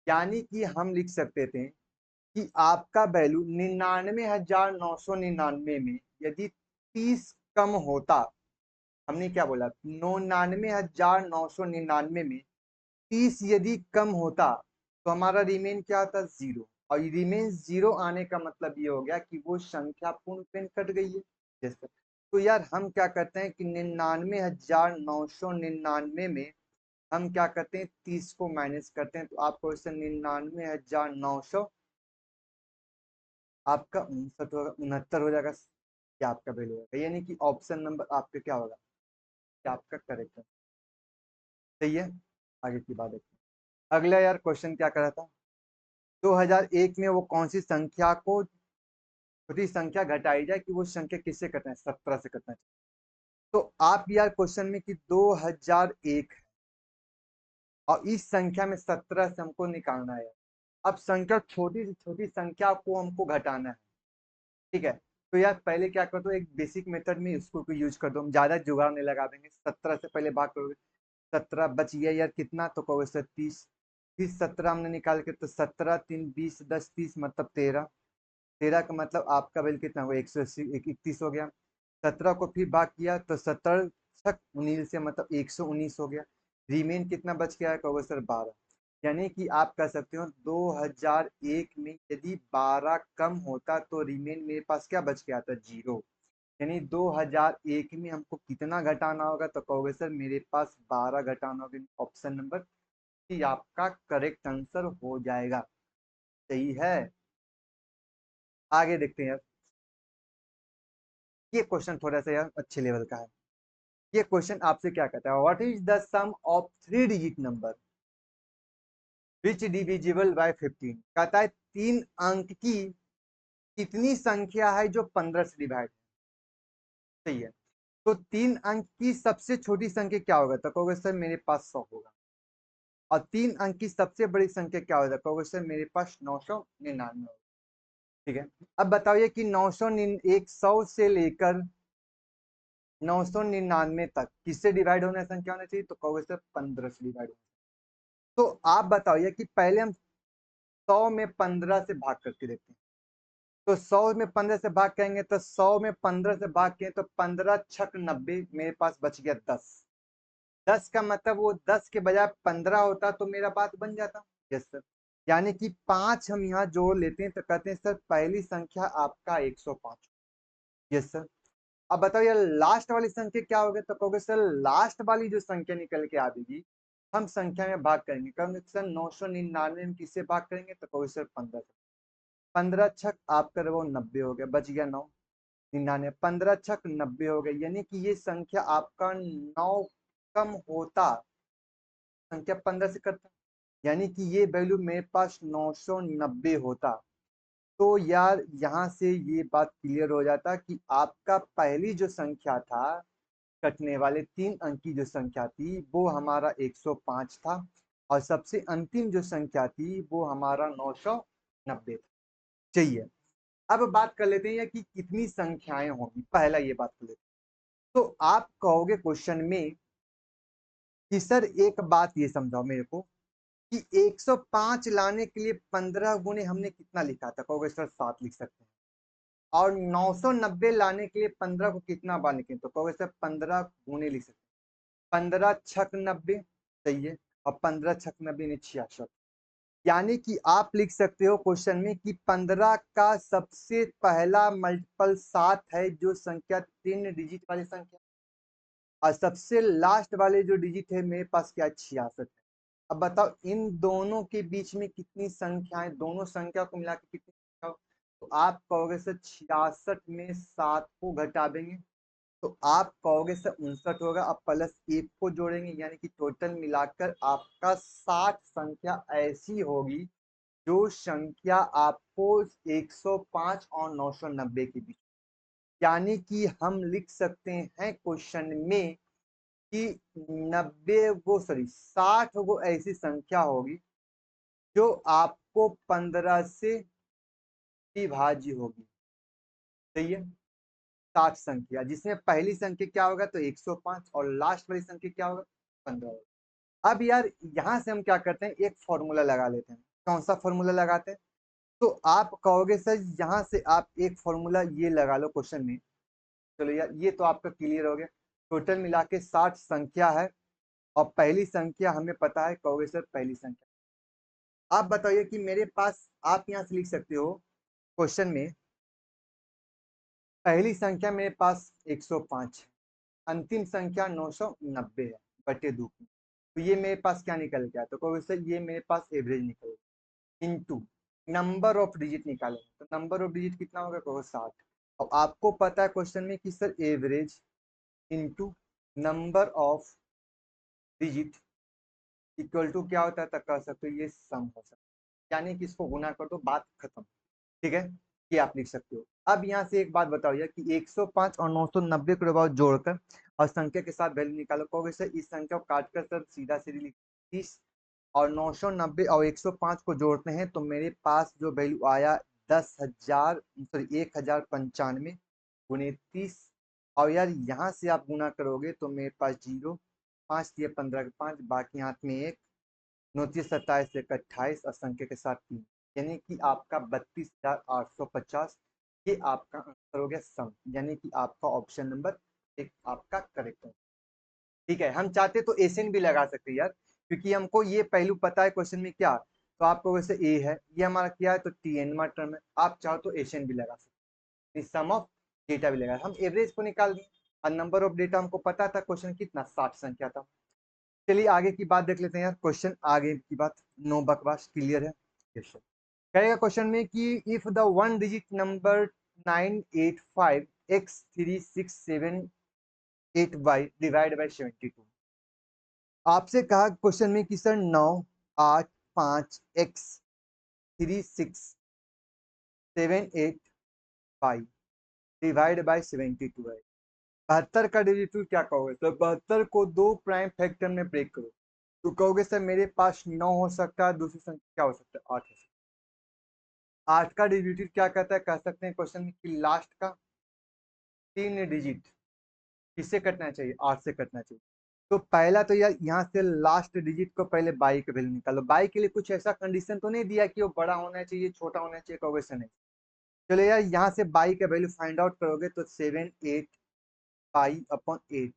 यानी कि हम लिख सकते थे कि आपका वैल्यू 99,999 में यदि 30 कम होता, हमने क्या बोला 99,999 में 30 यदि कम होता तो हमारा रिमेन क्या आता, जीरो। और रिमेन जीरो आने का मतलब ये हो गया कि वो संख्या पूर्ण पेन कट गई है। जैसे तो यार हम क्या करते हैं कि 99,999 में हम क्या करते हैं 30 को माइनस करते हैं, तो आपको इससे 99,900 आपका 59 होगा, 69 हो जाएगा, क्या आपका वैल्यू होगा, यानी कि ऑप्शन नंबर आपका क्या होगा, क्या आपका करेक्ट है। सही है। आगे की बात देखते हैं। अगला यार क्वेश्चन क्या कर रहा था, 2001 में वो कौन सी संख्या को छोटी संख्या घटाई जाए कि वो संख्या किससे कटना है, 17 से कटना है। तो आप यार क्वेश्चन में कि 2001 और इस संख्या में 17 से हमको निकालना है। अब संख्या छोटी से छोटी संख्या को हमको घटाना है, ठीक है। तो यार पहले क्या कर दो, एक बेसिक मेथड में इसको यूज कर दो, हम ज्यादा जुगाड़ नहीं लगा देंगे। 17 से पहले भाग करोगे, 17 बच गया यार कितना, तो कहोगे सर 30। फिर 17 हमने निकाल के, तो 17 3 20 10 30 मतलब 13। 13 का मतलब आपका बिल कितना हुआ, 180 31 हो गया। 17 को फिर भाग किया तो 17 छक 19 से मतलब 119 हो गया। रिमेन कितना बच गया है, कहोगे सर 12। यानी कि आप कह सकते हो 2001 में यदि 12 कम होता तो रिमेन मेरे पास क्या बच गया था, जीरो। यानी 2001 में हमको कितना घटाना होगा, तो कहोगे सर मेरे पास 12 घटाना होगा। ऑप्शन नंबर सी आपका करेक्ट आंसर हो जाएगा। सही है। आगे देखते हैं। ये क्वेश्चन थोड़ा सा यार अच्छे लेवल का है। ये क्वेश्चन आपसे क्या कहता है, what is the sum of 3 digit number which divisible by 15। कहता है 3 अंक की कितनी संख्या है जो 15 से डिवाइड। सही है। तो 3 अंक की सबसे छोटी संख्या क्या होगा, तो कहोगे सर मेरे पास 100 होगा। और 3 अंक की सबसे बड़ी संख्या क्या होगा, कहोगे सर मेरे पास 999 होगा। ठीक है। अब बताइए कि 100 से लेकर 999 तक किससे डिवाइड होने संख्या होना चाहिए, तो कहोगे सर 15 से डिवाइड होना। तो आप बताइए कि पहले हम 100 में 15 से भाग करके देखते हैं। तो 100 में 15 से भाग करेंगे तो 100 में 15 से भाग करें तो 15 छक 90, मेरे पास बच गया 10। 10 का मतलब वो 10 के बजाय 15 होता तो मेरा बात बन जाता। Yes sir. यानी कि 5 हम यहाँ जोड़ लेते हैं तो कहते हैं सर पहली संख्या आपका 105। Yes sir. अब बताओ यार लास्ट वाली संख्या क्या होगी, तो कहोगे सर लास्ट वाली जो संख्या निकल के आएगी हम संख्या में भाग करेंगे, कम सर 999 में किससे भाग करेंगे, तो कहोगे सर 15 से। 15 छक आपका वो 90 हो गया, बच गया 999, 15 छक 90 हो गया, यानी कि ये संख्या आपका 9 कम होता, संख्या 15 से करता, यानी कि ये वैल्यू मेरे पास 990 होता। तो यार यहाँ से ये बात क्लियर हो जाता कि आपका पहली जो संख्या था, कटने वाले 3 अंक की जो संख्या थी वो हमारा 105 था, और सबसे अंतिम जो संख्या थी वो हमारा 990 था। चाहिए अब बात कर लेते हैं कि कितनी संख्याएं होंगी, पहला ये बात कर लेते हैं। तो आप कहोगे क्वेश्चन में कि सर एक बात ये समझाओ मेरे को कि 105 लाने के लिए 15 गुने हमने कितना लिखा था, कहोगे सर 7 लिख सकते हैं। और 990 लाने के लिए 15 को कितना बार लिखें, तो कहोगे सर 15 गुने लिख सकते हैं। 15 छक 90 सही है, और 15 छक 90 ने 66, यानी कि आप लिख सकते हो क्वेश्चन में कि 15 का सबसे पहला मल्टीपल 7 है, जो संख्या 3 डिजिट वाली संख्या, और सबसे लास्ट वाले जो डिजिट है मेरे पास क्या 66 है। अब बताओ इन दोनों के बीच में कितनी संख्याएं, दोनों संख्या को मिला के कितनी संख्या हो? तो आप कहोगे सर 66 में 7 को घटा देंगे तो आप कहोगे सर 59 होगा, अब प्लस 1 को जोड़ेंगे, यानी कि टोटल मिलाकर आपका 60 संख्या ऐसी होगी जो संख्या आपको 105 और 990 के बीच, यानी कि हम लिख सकते हैं क्वेश्चन में कि 90 वो सॉरी 60 वो ऐसी संख्या होगी जो आपको 15 से विभाज्य होगी। सही है, 60 संख्या जिसमें पहली संख्या क्या होगा, तो 105, और लास्ट वाली संख्या क्या होगा, 15 होगा। अब यार यहाँ से हम क्या करते हैं, एक फॉर्मूला लगा लेते हैं। कौन सा फॉर्मूला लगाते हैं, तो आप कहोगे सर यहाँ से आप एक फॉर्मूला ये लगा लो क्वेश्चन में। चलो यार ये तो आपका क्लियर हो गया, टोटल मिला के 60 संख्या है, और पहली संख्या हमें पता है, कहोगे सर पहली संख्या। आप बताइए कि मेरे पास, आप यहाँ से लिख सकते हो क्वेश्चन में, पहली संख्या मेरे पास 105 है, अंतिम संख्या 990 है बटे 2 की, तो ये मेरे पास क्या निकल गया, तो कहोगे सर ये मेरे पास एवरेज निकल गया, इनटू नंबर ऑफ डिजिट निकालेंगे, तो नंबर ऑफ डिजिट कितना होगा, कहो 60। और आपको पता है क्वेश्चन में कि sir average into number of digit equal to क्या होता है, तब कह सकते हो ये सम हो सकता है, यानी कि इसको गुना कर दो, बात खत्म। ठीक है, ये आप लिख सकते हो। अब यहाँ से एक बात बताओ यार कि 105 और 990 को बाद जोड़कर और संख्या के साथ वैल्यू निकालो, कहोगे सर इस संख्या को काटकर सर सीधा सीधी लिख 30, और 990 और 105 को जोड़ते हैं तो मेरे पास जो वैल्यू आया 10,000 सॉरी 1095 गुने 30, और यार यहाँ से आप गुना करोगे तो मेरे पास 0, 5 दिए 15 के 5, बाकी हाथ में 1, 29 27 एक 28 और संख्या के साथ 3, यानी कि आपका 32,850, ये आपका आंसर हो गया सम, यानी कि आपका ऑप्शन नंबर एक आपका करेक्ट है। ठीक है, हम चाहते तो एशियन भी लगा सकते हैं यार, क्योंकि हमको ये पहलू पता है क्वेश्चन में क्या, तो आपको वैसे ए है, ये हमारा क्या है, तो टी एन टर्म है, आप चाहो तो एशियन भी लगा सकते हैं, सम ऑफ डेटा भी लगा, हम एवरेज को निकाल दें, और नंबर ऑफ डेटा हमको पता था क्वेश्चन कितना 60 संख्या था। चलिए आगे की बात देख लेते हैं यार, क्वेश्चन आगे की बात, नो बकवास, क्लियर है। क्वेश्चन कहेगा क्वेश्चन में कि if the one digit number 985x3667 divide by 72, आपसे कहा क्वेश्चन में कि सर 9, 8, 5 x 36 7 8 डिवाइड बाय 72 है। 72 का डेरिवेटिव क्या कहोगे, तो 72 को 2 प्राइम फैक्टर में ब्रेक करो, तो कहोगे सर मेरे पास 9 हो सकता है, दूसरी संख्या क्या हो सकता है, 8 हो सकता है। 8 का डेरिवेटिव क्या कहता है, कह सकते हैं क्वेश्चन में कि लास्ट का 3 डिजिट किससे कटना चाहिए, 8 से कटना चाहिए। तो पहला तो यार यहाँ से लास्ट डिजिट को पहले बाई का वैल्यू निकालो, बाई के लिए कुछ ऐसा कंडीशन तो नहीं दिया कि वो बड़ा होना चाहिए छोटा होना चाहिए, कहोगे सर नहीं। चलो यार यहाँ से बाई का वैल्यू फाइंड आउट करोगे तो 7 8 बाई अपॉन 8,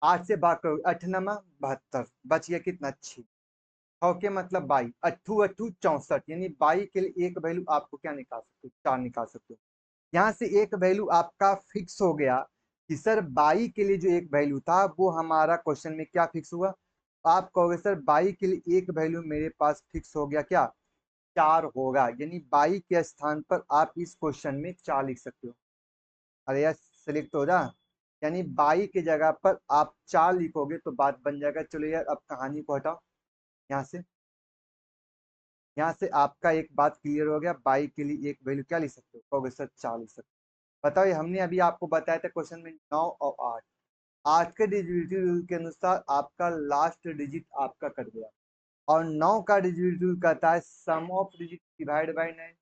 8 से भाग करोगे 8 नमा 72, बच गया कितना 6, के मतलब बाई, अट्ठू अट्ठू 64, यानी बाई के लिए एक वैल्यू आपको क्या निकाल सकते हो, 4 निकाल सकते हो। यहाँ से एक वैल्यू आपका फिक्स हो गया कि सर बाई के लिए जो एक वैल्यू था वो हमारा क्वेश्चन में क्या फिक्स हुआ, आप कहोगे सर बाई के लिए एक वैल्यू मेरे पास फिक्स हो गया क्या, 4 होगा, यानी बाई के स्थान पर आप इस क्वेश्चन में 4 लिख सकते हो। अरे यार सिलेक्ट हो जा, यानी बाई की जगह पर आप 4 लिखोगे तो बात बन जाएगा। चलो यार अब कहानी को हटाओ यहाँ से। यहाँ से आपका एक बात क्लियर हो गया, बाई के लिए एक वैल्यू क्या लिख सकते हो, कहोगे सर 4 लिख सकते हो। बताओ, ये हमने अभी आपको बताया था क्वेश्चन में 9 और 8, 8 के डिजिटल रूल के अनुसार आपका लास्ट डिजिट आपका कट गया, और 9 का डिजिटल रूल कहता है सम ऑफ डिजिट डिवाइड बाय 9।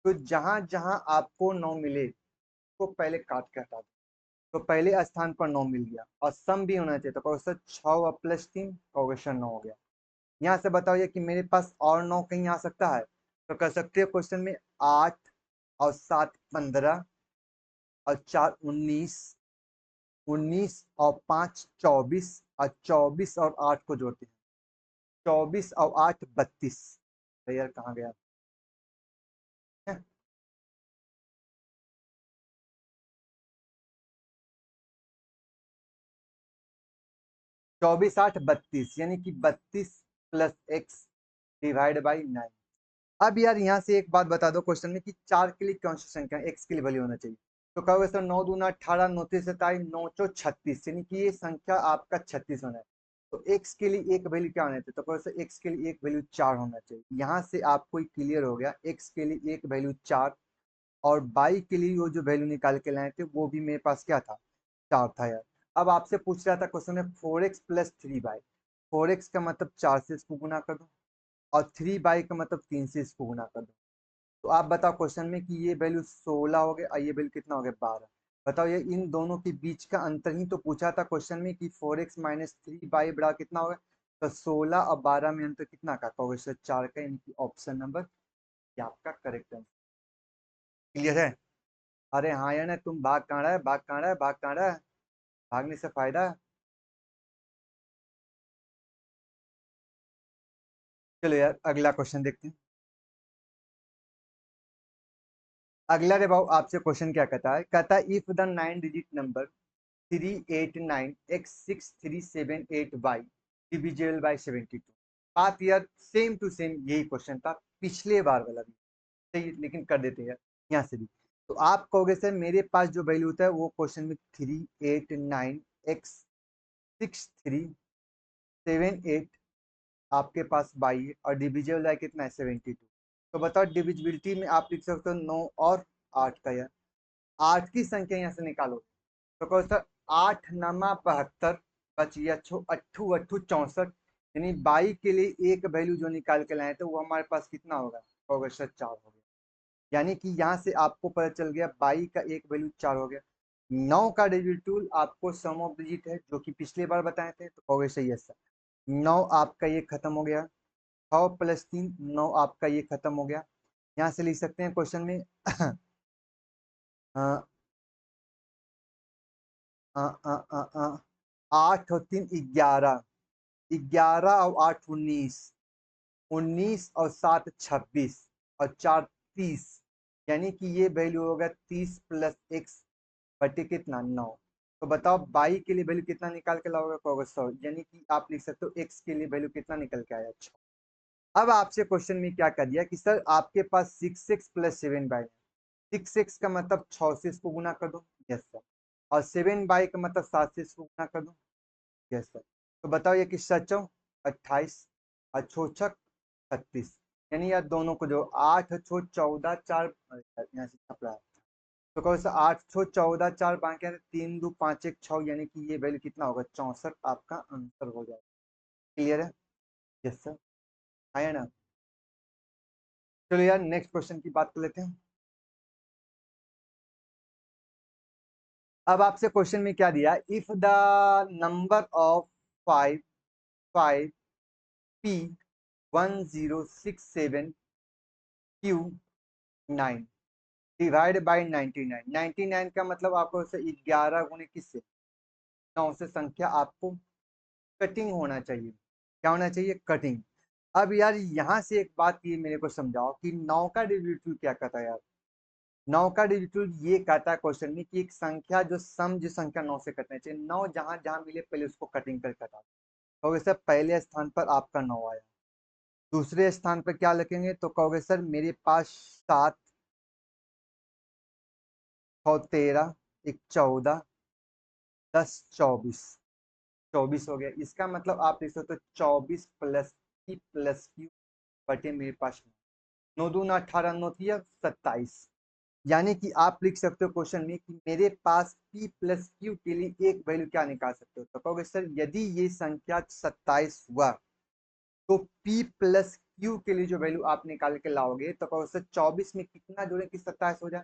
तो जहां जहां आपको 9 मिले तो पहले काट के हटा दो। तो पहले स्थान पर 9 मिल गया और सम भी होना चाहिए, तो क्वेश्चन 6 और प्लस 3, क्वेश्चन 9 हो गया। यहाँ से बताओ ये कि मेरे पास और 9 कहीं आ सकता है, तो कर सकते हो क्वेश्चन में 8 और 7 15 और 4 19, 19 और 5 24, और 24 और 8 को जोड़ते हैं, 24 और 8 32। तो यार कहाँ गया है? 24 8 32, यानी कि 32 प्लस एक्स डिवाइड बाई 9। अब यार यहाँ से एक बात बता दो क्वेश्चन में कि 4 के लिए कौन सी संख्या एक्स के लिए वैल्यू होना चाहिए, तो कहोगे सर 9 दूना 18, 9 तीन 27, 9 चौ 36, यानी कि ये संख्या आपका 36 होना है। तो एक्स के लिए एक वैल्यू क्या होना चाहिए, तो कहोगे सर एक्स के लिए एक वैल्यू 4 होना चाहिए। यहाँ से आपको क्लियर हो गया, एक्स के लिए एक वैल्यू 4, और बाई के लिए वो जो वैल्यू निकाल के लाए थे वो भी मेरे पास क्या था, 4 था यार। अब आपसे पूछ रहा था क्वेश्चन में 4x प्लस 3y, 4x का मतलब 4 से इसको गुना कर दो, और 3y का मतलब 3 से इसको गुना कर दो। तो आप बताओ क्वेश्चन में कि ये वैल्यू 16 हो गया और ये वैल्यू कितना हो गया, 12। बताओ ये इन दोनों के बीच का अंतर ही तो पूछा था क्वेश्चन में कि 4x माइनस 3y बड़ा कितना होगा, तो 16 और 12 में अंतर कितना का, कहोगे सर 4 का, यानी कि ऑप्शन नंबर ये आपका करेक्ट आंसर। क्लियर है? अरे हाँ यार, ना तुम भाग कहाँ रहा है, भाग कहाँ रहा है, भाग कहाँ रहा है, भागने से फायदा है। चलो यार अगला क्वेश्चन देखते हैं। अगला रे भाव आपसे क्वेश्चन क्या कहता है, कहता है if the 9 digit number 389x6378y divisible by 72। आप यार सेम टू सेम यही क्वेश्चन था पिछले बार वाला भी, सही, लेकिन कर देते हैं यहाँ से भी। तो आप कहोगे सर मेरे पास जो वैल्यू होता है वो क्वेश्चन में 389x6378 आपके पास 22 और डिविजिबल बाय कितना है 72। तो बताओ डिविजिबिलिटी में आप लिख सकते हो 9 और 8 का, यार 8 की संख्या यहाँ से निकालो, तो कहो सर 8 नमा 72, बच गया अट्ठू अट्ठू 64, यानी 22 के लिए एक वैल्यू जो निकाल के लाए तो वो हमारे पास कितना होगा, कहोगे सर 4 हो गया। यानी कि यहाँ से आपको पता चल गया 22 का एक वैल्यू 4 हो गया। 9 का डिजिट टूल आपको सम ऑफ डिजिट है जो कि पिछले बार बताए थे, तो कहोगे सही है सर। 9 आपका ये खत्म हो गया, 6 प्लस 3 9 आपका ये खत्म हो गया। यहाँ से लिख सकते हैं क्वेश्चन में अ, आठ और 3 11, 11 और 8 19, 19 और 7 26, और 4 30, यानी कि ये वैल्यू होगा 30 प्लस एक्स बटे कितना 9। तो बताओ 22 के लिए वैल्यू कितना निकाल के लाओगे, कहोगे 100, यानी कि आप लिख सकते हो एक्स के लिए वैल्यू कितना निकल के आया, 6। अब आपसे क्वेश्चन में क्या कर दिया कि सर आपके पास 6x प्लस 7y, 6x का मतलब 6 से इसको गुना कर दो, यस सर, और 7y का मतलब 7 से इसको गुना कर दो, यस सर। तो बताओ ये कि सचो 28 और छोछक 36, यानी यार दोनों को जो 8 छो 14 4, यहाँ से छप रहा है, तो कहो सर 8 छो 14 4 बाकी 3 2 5 1 6, यानी कि ये वैल्यू कितना होगा 64 आपका आंसर हो जाएगा। क्लियर है? यस सर, आया ना। चलो यार नेक्स्ट क्वेश्चन की बात कर लेते हैं। अब आपसे क्वेश्चन में क्या दिया, if the number of 5 5 p 1067 q 9 divide by 99, 99 का मतलब आपको 11 गुने किससे, 9 से संख्या आपको कटिंग होना चाहिए, क्या होना चाहिए, कटिंग। अब यार यहाँ से एक बात ये मेरे को समझाओ कि 9 का डिविजिबल क्या कहता है यार, 9 का डिजिटल ये कहता है क्वेश्चन में कि एक संख्या जो सम जो संख्या 9 से कटना चाहिए, 9 जहां जहां मिले पहले उसको कटिंग करके हटा दो। कहोगे सर पहले स्थान पर आपका 9 आया, दूसरे स्थान पर क्या लिखेंगे तो कहोगे सर मेरे पास 7, 6 13, 1 14, 10 24, 24 हो गया। इसका मतलब आप लिख सकते हो 24 प्लस पी प्लस क्यू बटे मेरे पास 9 दूना 18, 9 तिया 27। यानी कि आप लिख सकते हो क्वेश्चन में कि मेरे पास p प्लस क्यू के लिए एक वैल्यू क्या निकाल सकते हो, तो कहोगे सर यदि ये संख्या 27 हुआ तो p प्लस क्यू के लिए जो वैल्यू आप निकाल के लाओगे तो कहोगे सर 24 में कितना जोड़े कि 27 हो जाए,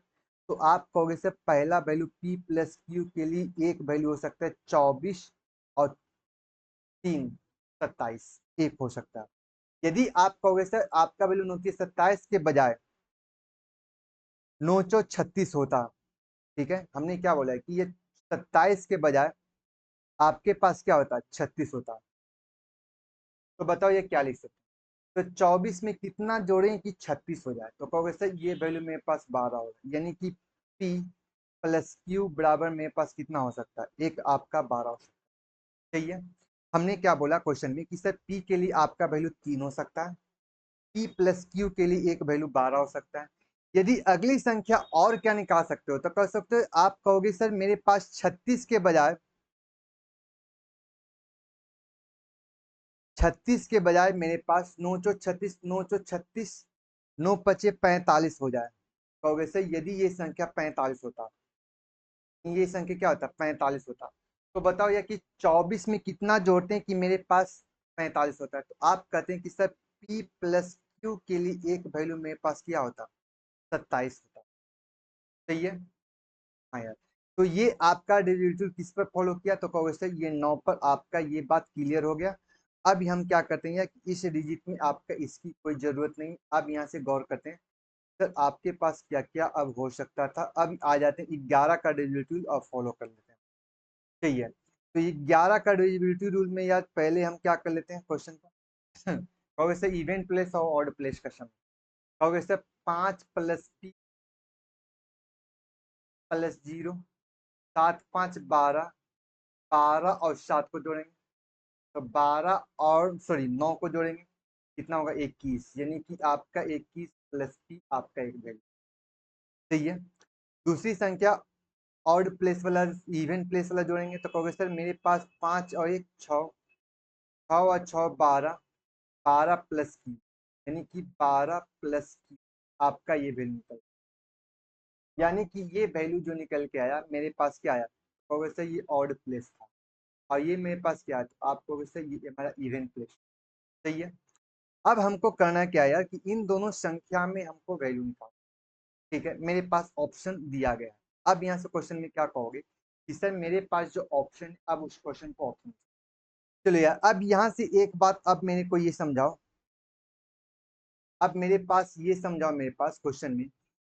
तो आप कहोगे सर पहला वैल्यू p प्लस क्यू के लिए एक वैल्यू हो सकता है 24 और 3 27, एक हो सकता है। यदि आप कहोगे सर आपका वैल्यू 29 के बजाय 936 होता, ठीक है, हमने क्या बोला है कि ये 27 के बजाय आपके पास क्या होता, 36 होता, तो बताओ ये क्या लिख सकते हैं। तो 24 में कितना जोड़ें कि 36 हो जाए, तो कहोगे सर ये वैल्यू मेरे पास 12 होगा, यानी कि p प्लस क्यू बराबर मेरे पास कितना हो सकता है, एक आपका 12 हो सकता है। सही है। हमने क्या बोला क्वेश्चन में कि सर p के लिए आपका वैल्यू 3 हो सकता है, p प्लस क्यू के लिए एक वैल्यू 12 हो सकता है। यदि अगली संख्या और क्या निकाल सकते हो तो कह सकते हो, आप कहोगे सर मेरे पास 36 के बजाय 36 के बजाय मेरे पास 936, 936, 9 × 5 = 45 हो जाए, कहोगे सर यदि ये संख्या 45 होता, ये संख्या क्या होता 45 होता, तो बताओ या कि 24 में कितना जोड़ते हैं कि मेरे पास 45 होता है, तो आप कहते हैं कि सर p प्लस क्यू के लिए एक वैल्यू मेरे पास क्या होता 27 होता। सही है। हाँ यार, तो ये आपका डेरिवेटिव किस पर फॉलो किया, तो कहोगे सर ये 9 पर आपका ये बात क्लियर हो गया। अब हम क्या करते हैं कि इस डिजिट में आपका इसकी कोई जरूरत नहीं, अब यहाँ से गौर करते हैं सर आपके पास क्या क्या अब हो सकता था। अब आ जाते हैं 11 का डेरिवेटिव और फॉलो कर लेते हैं। सही है, तो ये 11 का डेरिवेटिव रूल में यार पहले हम क्या कर लेते हैं क्वेश्चन को कहोगे सर इवन प्लेस और ऑड प्लेस का सम, कहोगे सर 5 प्लस p प्लस 0, 7 5 12, 12 और 7 को जोड़ेंगे तो 12 और सॉरी 9 को जोड़ेंगे कितना होगा 21, यानी कि आपका 21 प्लस p आपका एक वैल्यू। सही है। दूसरी संख्या ऑड प्लेस वाला इवन प्लेस वाला जोड़ेंगे तो कहोगे सर मेरे पास 5 और 1 6, 6 और 6 12, 12 प्लस की, यानी कि 12 प्लस की आपका ये वैल्यू निकल, यानी कि ये वैल्यू जो निकल के आया मेरे पास क्या आया, कहोगे सर ये ऑड प्लेस था और ये मेरे पास क्या है, तो आप कहोगे सर ये हमारा इवन प्लेस। सही है। अब हमको करना क्या है यार कि इन दोनों संख्या में हमको वैल्यू निकालना। ठीक है, मेरे पास ऑप्शन दिया गया है। अब यहाँ से क्वेश्चन में क्या कहोगे कि सर मेरे पास जो ऑप्शन है, अब उस क्वेश्चन को ऑप्शन, चलो यार अब यहाँ से एक बात अब मेरे को ये समझाओ, अब मेरे पास ये समझाओ, मेरे पास क्वेश्चन में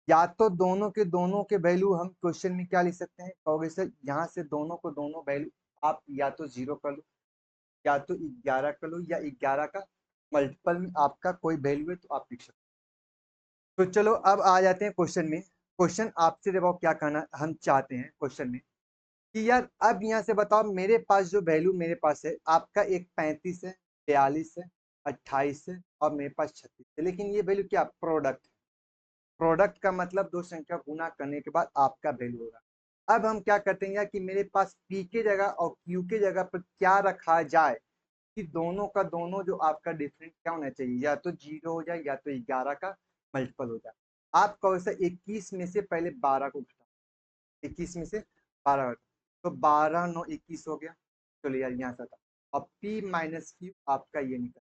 या तो दोनों के वैल्यू हम क्वेश्चन में क्या लिख सकते हैं, कहोगे सर यहाँ से दोनों को दोनों वैल्यू आप या तो 0 कर लो या तो 11 कर लो या 11 का मल्टीपल में आपका कोई वैल्यू है तो आप लिख सकते हो। तो चलो अब आ जाते हैं क्वेश्चन में। क्वेश्चन आपसे देखो क्या करना हम चाहते हैं क्वेश्चन में कि यार अब यहाँ से बताओ मेरे पास जो वैल्यू मेरे पास है आपका एक 35 है, 42 है, 28 है और मेरे पास 36 है, लेकिन ये वैल्यू क्या प्रोडक्ट, प्रोडक्ट का मतलब दो संख्या गुना करने के बाद आपका वैल्यू होगा। अब हम क्या करते हैं कि मेरे पास p के जगह और q के जगह पर क्या रखा जाए कि दोनों का दोनों जो आपका डिफरेंस क्या होना चाहिए, या तो 0 हो जाए या तो 11 का मल्टीपल हो जाए। आप कहो सर 21 में से पहले 12 को घटाओ, 21 में से 12 घटाओ तो 12 9 21 हो गया। चलो यार यहाँ से था, अब p माइनस क्यू आपका ये निकल।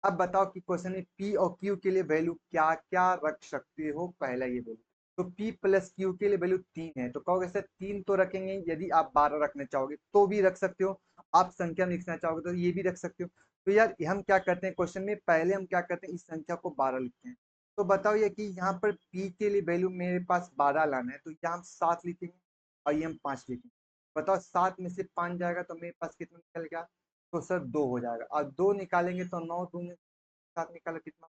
अब बताओ कि क्वेश्चन में p और q के लिए वैल्यू क्या क्या रख सकते हो, पहला ये वैल्यू, तो p प्लस क्यू के लिए वैल्यू 3 है तो कहोगे सर 3 तो रखेंगे, यदि आप 12 रखना चाहोगे तो भी रख सकते हो, आप संख्या में लिखना चाहोगे तो ये भी रख सकते हो। तो यार हम क्या करते हैं क्वेश्चन में पहले हम क्या करते हैं इस संख्या को 12 लिखते हैं। तो बताओ ये कि यहाँ पर p के लिए वैल्यू मेरे पास 12 लाना है तो यहाँ हम 7 लिखेंगे और ये हम 5 लिखेंगे। बताओ 7 में से 5 जाएगा तो मेरे पास कितना निकल गया, तो सर 2 हो जाएगा और 2 निकालेंगे तो 9 दूनी 7 निकाला कितना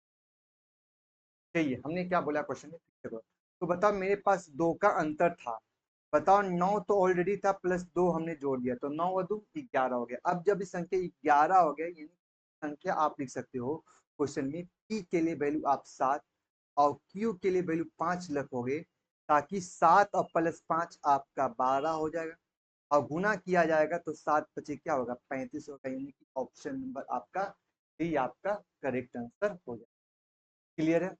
चाहिए, हमने क्या बोला क्वेश्चन में, तो बताओ मेरे पास 2 का अंतर था बताओ, 9 तो ऑलरेडी था प्लस 2 हमने जोड़ दिया, तो 9 और 2 11 हो गया। अब जब इस संख्या 11 हो गया, यानी संख्या आप लिख सकते हो क्वेश्चन में, पी के लिए वैल्यू आप 7 और क्यू के लिए वैल्यू 5 रखोगे, ताकि 7 और प्लस 5 आपका 12 हो जाएगा, और गुना किया जाएगा तो 7 पचे क्या होगा, 35 होगा, यानी कि ऑप्शन नंबर आपका डी आपका करेक्ट आंसर हो जाएगा। क्लियर है?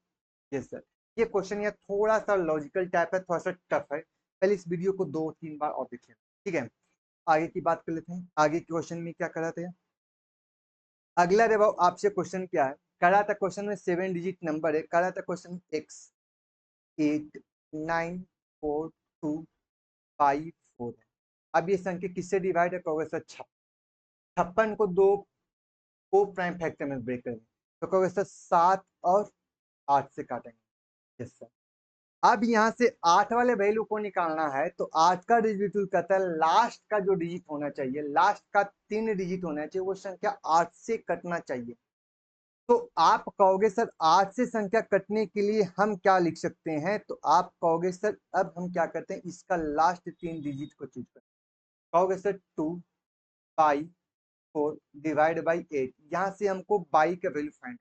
Yes sir. ये क्वेश्चन यार थोड़ा सा लॉजिकल टाइप है, थोड़ा सा टफ है, पहले इस वीडियो को 2-3 बार और देख लेना, ठीक है? आगे की बात कर लेते हैं। आगे क्वेश्चन में क्या कराते हैं? अगला रे बाबू आपसे क्वेश्चन क्या है, करा था क्वेश्चन में 7 डिजिट नंबर है, करा था क्वेश्चन x 8 9 4 2 5 4 है। अब ये संख्या किससे डिवाइड है, कहोगे सर 56 को दो को प्राइम फैक्टर में ब्रेक करेंगे, तो कहोगे सर 7 और 8 से काटेंगे। Yes sir. अब यहाँ से 8 वाले वैल्यू को निकालना है, तो 8 का डिजिट रूल कहता है लास्ट का जो डिजिट होना चाहिए, लास्ट का 3 डिजिट होना चाहिए, वो संख्या 8 से कटना चाहिए। तो आप कहोगे सर 8 से संख्या कटने के लिए हम क्या लिख सकते हैं, तो आप कहोगे सर अब हम क्या करते हैं, इसका लास्ट 3 डिजिट को चूज करते हैं। कहोगे सर 2 बाई 4 डिवाइड बाई 8, यहाँ से हमको बाई का वैल्यू फाइंड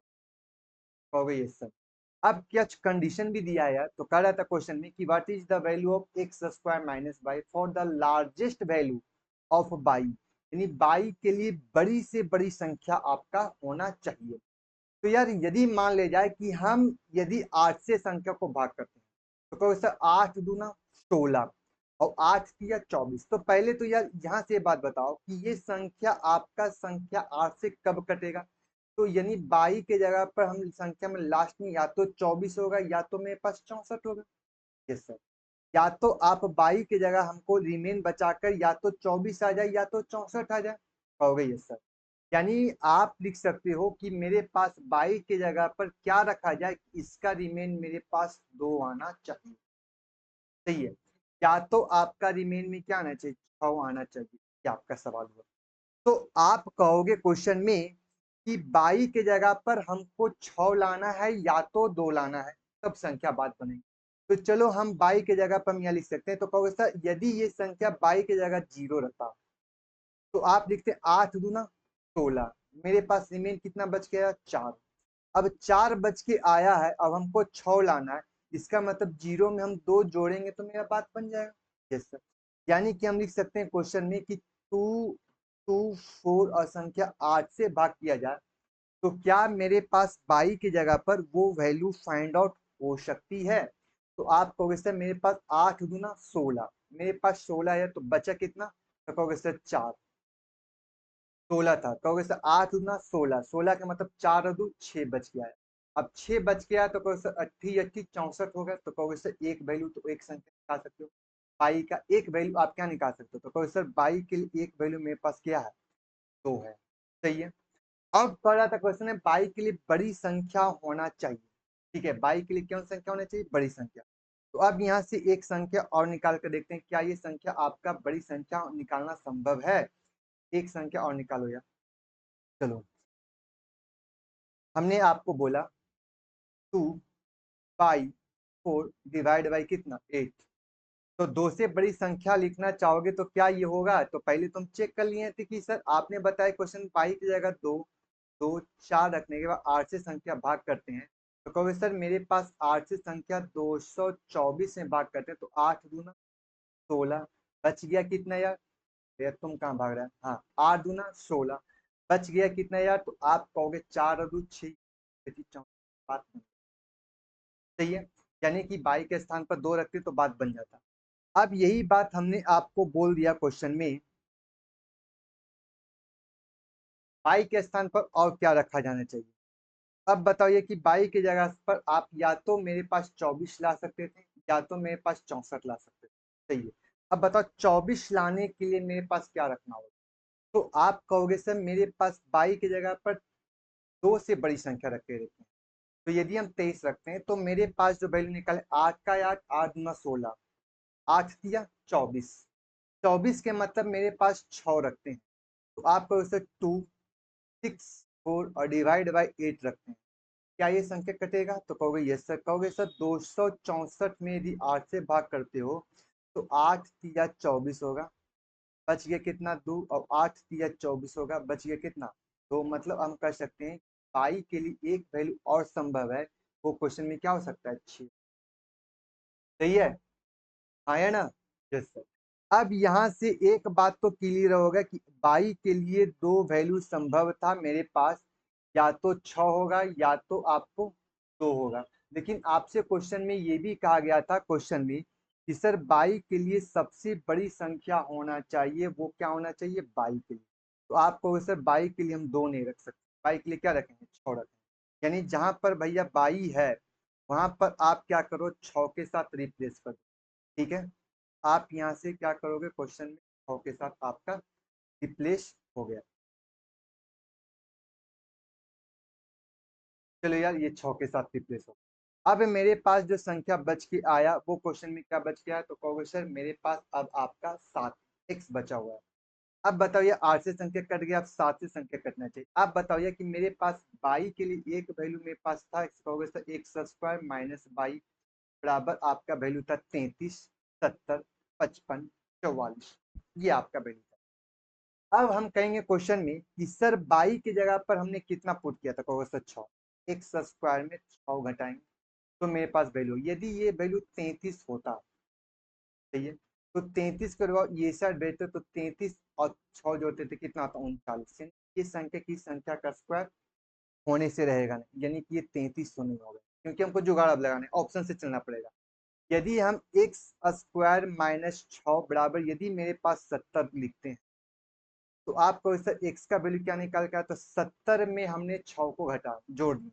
कहोगे। Yes sir. अब क्या कंडीशन भी दिया है, तो कह रहा था क्वेश्चन में कि what is the value of x square minus by for the largest value of by, यानी बाई के लिए बड़ी से बड़ी संख्या आपका होना चाहिए। तो यार यदि मान ले जाए कि हम यदि 8 से संख्या को भाग करते हैं, तो कहो सर 8 दूना 16 और 8 किया 24, तो पहले तो यार यहाँ से बात बताओ कि ये संख्या आपका संख्या 8 से कब कटेगा, तो यानी 22 के जगह पर हम संख्या में लास्ट में या तो 24 होगा या तो मेरे पास 64 होगा। Yes sir. या तो आप 22 की जगह हमको रिमेन बचाकर या तो 24 आ जाए या तो 64 आ जाए, कहोगे। Yes sir. यानी आप लिख सकते हो कि मेरे पास 22 की जगह पर क्या रखा जाए, इसका रिमेन मेरे पास 2 आना चाहिए। सही है। या तो आपका रिमेन में क्या आना चाहिए, 6 आना चाहिए, ये आपका सवाल हुआ। तो आप कहोगे क्वेश्चन में कि 22 की जगह पर हमको 6 लाना है या तो 2 लाना है, तब संख्या बात बनेगी। तो चलो हम 22 की जगह पर हम यहाँ लिख सकते हैं, तो कहोगे सर यदि ये संख्या 22 की जगह 0 रहता, तो आप लिखते 8 दूना 16, मेरे पास रिमेन कितना बच गया, 4। अब 4 बच के आया है, अब हमको 6 लाना है, इसका मतलब 0 में हम 2 जोड़ेंगे तो मेरा बात बन जाएगा। Yes sir. यानी कि हम लिख सकते हैं क्वेश्चन में कि 2 2 4 और संख्या 8 से भाग किया जाए, तो क्या मेरे पास 22 की जगह पर वो वैल्यू फाइंड आउट हो सकती है। तो आप कहोगे सर मेरे पास 8 दूना 16, मेरे पास 16 है, तो बचा कितना, तो कहोगे सर 4, 16 था, कहोगे सर 8 दूना 16, 16 का मतलब 4 और 2 6 बच गया है। अब 6 बच गया तो कहोगे सर 80 80 64 होगा, तो कहोगे सर एक वैल्यू, तो एक संख्या निकाल सकते हो, 22 का एक वैल्यू आप क्या निकाल सकते हो, तो कहोगे सर 22 के लिए एक वैल्यू मेरे पास क्या है, 2 है। सही है। अब पढ़ रहा था क्वेश्चन है 22 के लिए बड़ी संख्या होना चाहिए। ठीक है, 22 के लिए कौन संख्या होना चाहिए, बड़ी संख्या। तो अब यहाँ से एक संख्या और निकाल कर देखते हैं, क्या ये संख्या आपका बड़ी संख्या निकालना संभव है। एक संख्या और निकालो यार। चलो, हमने आपको बोला 2 बाई 4 डिवाइड बाई कितना 8, तो 2 से बड़ी संख्या लिखना चाहोगे तो क्या ये होगा, तो पहले तुम चेक कर लिए थे कि सर आपने बताया क्वेश्चन 22 की जगह 2 2 4 रखने के बाद 8 से संख्या भाग करते हैं, तो कहोगे सर मेरे पास 8 से संख्या 224 में भाग करते हैं, तो 8 दूना 16, बच गया कितना यार, यार तुम कहाँ भाग रहा है, हाँ 8 दूना 16, बच गया कितना यार, तो आप कहोगे 4 और 2 6, बात नहीं। सही है। यानी कि 22 के स्थान पर 2 रखते तो बात बन जाता। अब यही बात हमने आपको बोल दिया क्वेश्चन में, 22 के स्थान पर और क्या रखा जाना चाहिए। अब बताइए कि 22 की जगह पर आप या तो मेरे पास 24 ला सकते थे या तो मेरे पास 64 ला सकते थे। सही है। अब बताओ 24 लाने के लिए मेरे पास क्या रखना होगा, तो आप कहोगे सर मेरे पास 22 की जगह पर 2 से बड़ी संख्या रखे रहते हैं, तो यदि हम 23 रखते हैं तो मेरे पास जो वैल्यू निकले 8 का 8 8 दूना 16, 8 किया 24, 24 के मतलब मेरे पास 6 रखते हैं, तो आप कहोगे सर 2 6 4 और डिवाइड बाई 8 रखते हैं, क्या ये संख्या कटेगा, तो कहोगे यस सर। कहोगे सर 264 में यदि 8 से भाग करते हो तो 8 तिया 24 होगा, बच गया कितना 2, और 8 तिया 24 होगा, बच गया कितना 2। मतलब हम कह सकते हैं बाई के लिए एक वैल्यू और संभव है, वो क्वेश्चन में क्या हो सकता है 6। सही है, आया ना। Yes sir. अब यहाँ से एक बात तो क्लियर होगा कि बाई के लिए दो वैल्यू संभव था मेरे पास, या तो 6 होगा या तो आपको 2 होगा। लेकिन आपसे क्वेश्चन में ये भी कहा गया था क्वेश्चन में कि सर बाई के लिए सबसे बड़ी संख्या होना चाहिए, वो क्या होना चाहिए बाई के लिए। तो आप कहोगे सर बाई के लिए हम 2 नहीं रख सकते, बाई के लिए क्या रखेंगे 6 रखेंगे। यानी जहां पर भैया बाई है वहां पर आप क्या करो 6 के साथ रिप्लेस कर दो। ठीक है, आप यहाँ से क्या करोगे क्वेश्चन में 6 के साथ आपका रिप्लेस हो गया। चलो यार ये 6 के साथ रिप्लेस हो गया। अब मेरे पास जो संख्या बच के आया वो क्वेश्चन में क्या बच गया, तो कहोगे सर मेरे पास अब आपका 7 एक्स बचा हुआ है। अब बताओ ये 8 से संख्या कट गया, अब 7 से संख्या कटना चाहिए। अब बताओ ये कि मेरे पास बाई के लिए एक वैल्यू मेरे पास था, कहोगे sir x square minus by बराबर आपका वैल्यू था 33, 70, 55, 44। ये आपका वैल्यू था। अब हम कहेंगे क्वेश्चन में कि सर बाई की जगह पर हमने कितना पुट किया था, कहोगे सर 6। एक्स स्क्वायर में 6 घटाएंगे तो मेरे पास वैल्यू, यदि ये वैल्यू 33 होता, सही है, तो 33 करवाओ ये साइड बेहतर, तो 33 और 6 जोड़ते थे कितना आता 39। ये संख्या की संख्या का स्क्वायर होने से रहेगा नहीं, यानी कि ये 33 तो नहीं होगा, क्योंकि हमको जुगाड़ अब लगाना है, ऑप्शन से चलना पड़ेगा। यदि हम एक्स स्क्वायर माइनस 6 बराबर यदि मेरे पास 70 लिखते हैं, तो आपको सर एक्स का वैल्यू क्या निकाल के आया, तो 70 में हमने 6 को घटा जोड़ दिया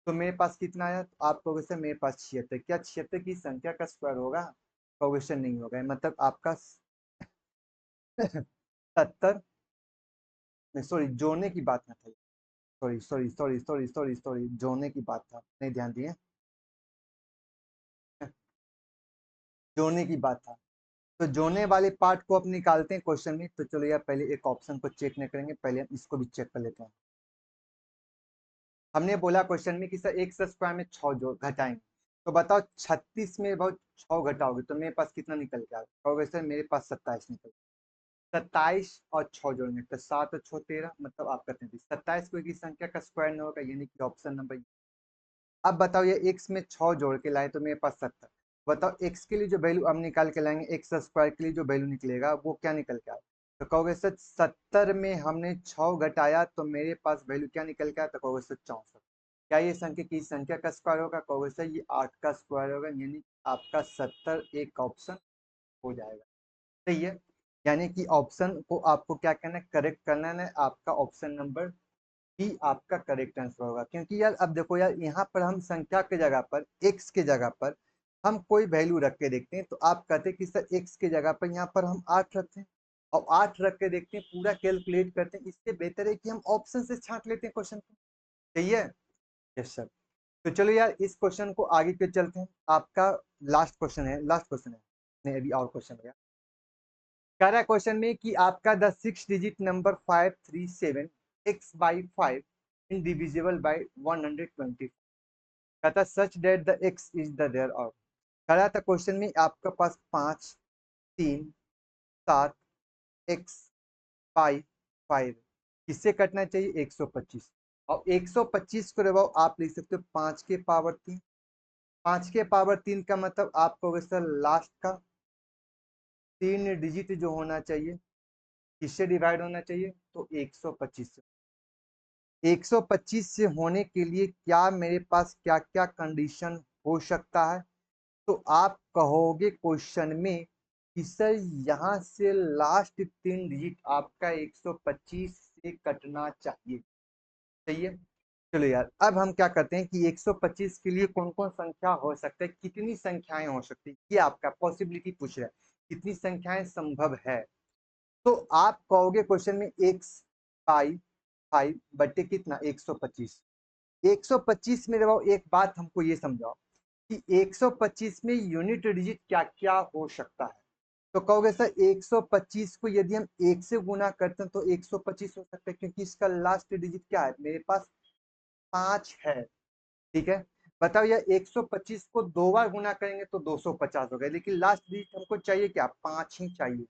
तो मेरे पास कितना आया, तो आप कहोगे सर मेरे पास 76। क्या 76 की संख्या का स्क्वायर होगा, कहोगे सर नहीं होगा, मतलब आपका 70 में, सॉरी जोड़ने की बात ना था, sorry sorry sorry sorry sorry sorry जोड़ने की बात था, नहीं ध्यान दिए, जोड़ने की बात था। तो जोड़ने वाले पार्ट को अब निकालते हैं क्वेश्चन में। तो चलो यार पहले एक ऑप्शन को चेक नहीं करेंगे, पहले हम इसको भी चेक कर लेते हैं। हमने बोला क्वेश्चन में कि सर एक्स स्क्वायर में 6 जो घटाएंगे, तो बताओ 36 में बहुत 6 घटाओगे तो मेरे पास कितना निकल के आएगा, कहोगे सर मेरे पास 27 निकल। 27 और 6 जोड़ेंगे तो 7 और 6 13, मतलब आपका 33। 27 कोई की संख्या का स्क्वायर नहीं होगा, यानी कि ऑप्शन नंबर। अब बताओ ये एक्स में 6 जोड़ के लाए तो मेरे पास 70। बताओ एक्स के लिए जो वैल्यू अब निकाल के लाएंगे, एक्स स्क्वायर के लिए जो वैल्यू निकलेगा वो क्या निकल के आया, तो कहोगे सर 70 में हमने 6 घटाया तो मेरे पास वैल्यू क्या निकल के आया, तो कहोगे सर 64। क्या ये संख्या की संख्या का स्क्वायर होगा, कहोगे सर ये 8 का स्क्वायर होगा, यानी आपका 70 एक ऑप्शन हो जाएगा। सही है, यानी कि ऑप्शन को आपको क्या करना है, करेक्ट करना है, आपका ऑप्शन नंबर बी आपका करेक्ट आंसर होगा। क्योंकि यार अब देखो यार यहाँ पर हम संख्या के जगह पर एक्स के जगह पर हम कोई वैल्यू रख के देखते हैं, तो आप कहते हैं कि सर एक्स के जगह पर यहाँ पर हम 8 रखते हैं और 8 रख के देखते हैं, पूरा कैलकुलेट करते हैं, इससे बेहतर है कि हम ऑप्शन से छांट लेते हैं क्वेश्चन को। सही है, यस सर। तो चलो यार इस क्वेश्चन को आगे के चलते हैं, आपका लास्ट क्वेश्चन है, लास्ट क्वेश्चन है, नहीं अभी और क्वेश्चन है। कह रहा है क्वेश्चन में कि आपका the 6 digit number 537 x by 5 indivisible by 120, कहता such that the x is the there of. कह रहा था क्वेश्चन में आपके पास 5 3 7 x बाई 5 किससे कटना चाहिए 125, और 125 को रहो आप लिख सकते हो 5 के पावर 3। 5 के पावर 3 का मतलब आप कहोगे सर लास्ट का 3 डिजिट जो होना चाहिए किससे डिवाइड होना चाहिए, तो 125 से। 125 से होने के लिए क्या मेरे पास क्या क्या कंडीशन हो सकता है, तो आप कहोगे क्वेश्चन में कि सर यहाँ से लास्ट 3 डिजिट आपका 125 से कटना चाहिए। सही है, चलो यार अब हम क्या करते हैं कि 125 के लिए कौन कौन संख्या हो सकता है, कितनी संख्याएं हो सकती है, ये आपका पॉसिबिलिटी पूछ रहा है, कितनी संख्याएं संभव है। तो आप कहोगे क्वेश्चन में एक्स बाई 5 बटे कितना 125। 125 में रहो एक बात हमको ये समझाओ कि 125 में यूनिट डिजिट क्या क्या हो सकता है, तो कहोगे सर 125 को यदि हम 1 से गुना करते हैं तो 125 हो सकता है, क्योंकि इसका लास्ट डिजिट क्या है मेरे पास 5 है। ठीक है, बताओ यार 125 को 2 बार गुना करेंगे तो 250 हो गया, लेकिन लास्ट डिजिट हमको चाहिए क्या, 5 ही चाहिए।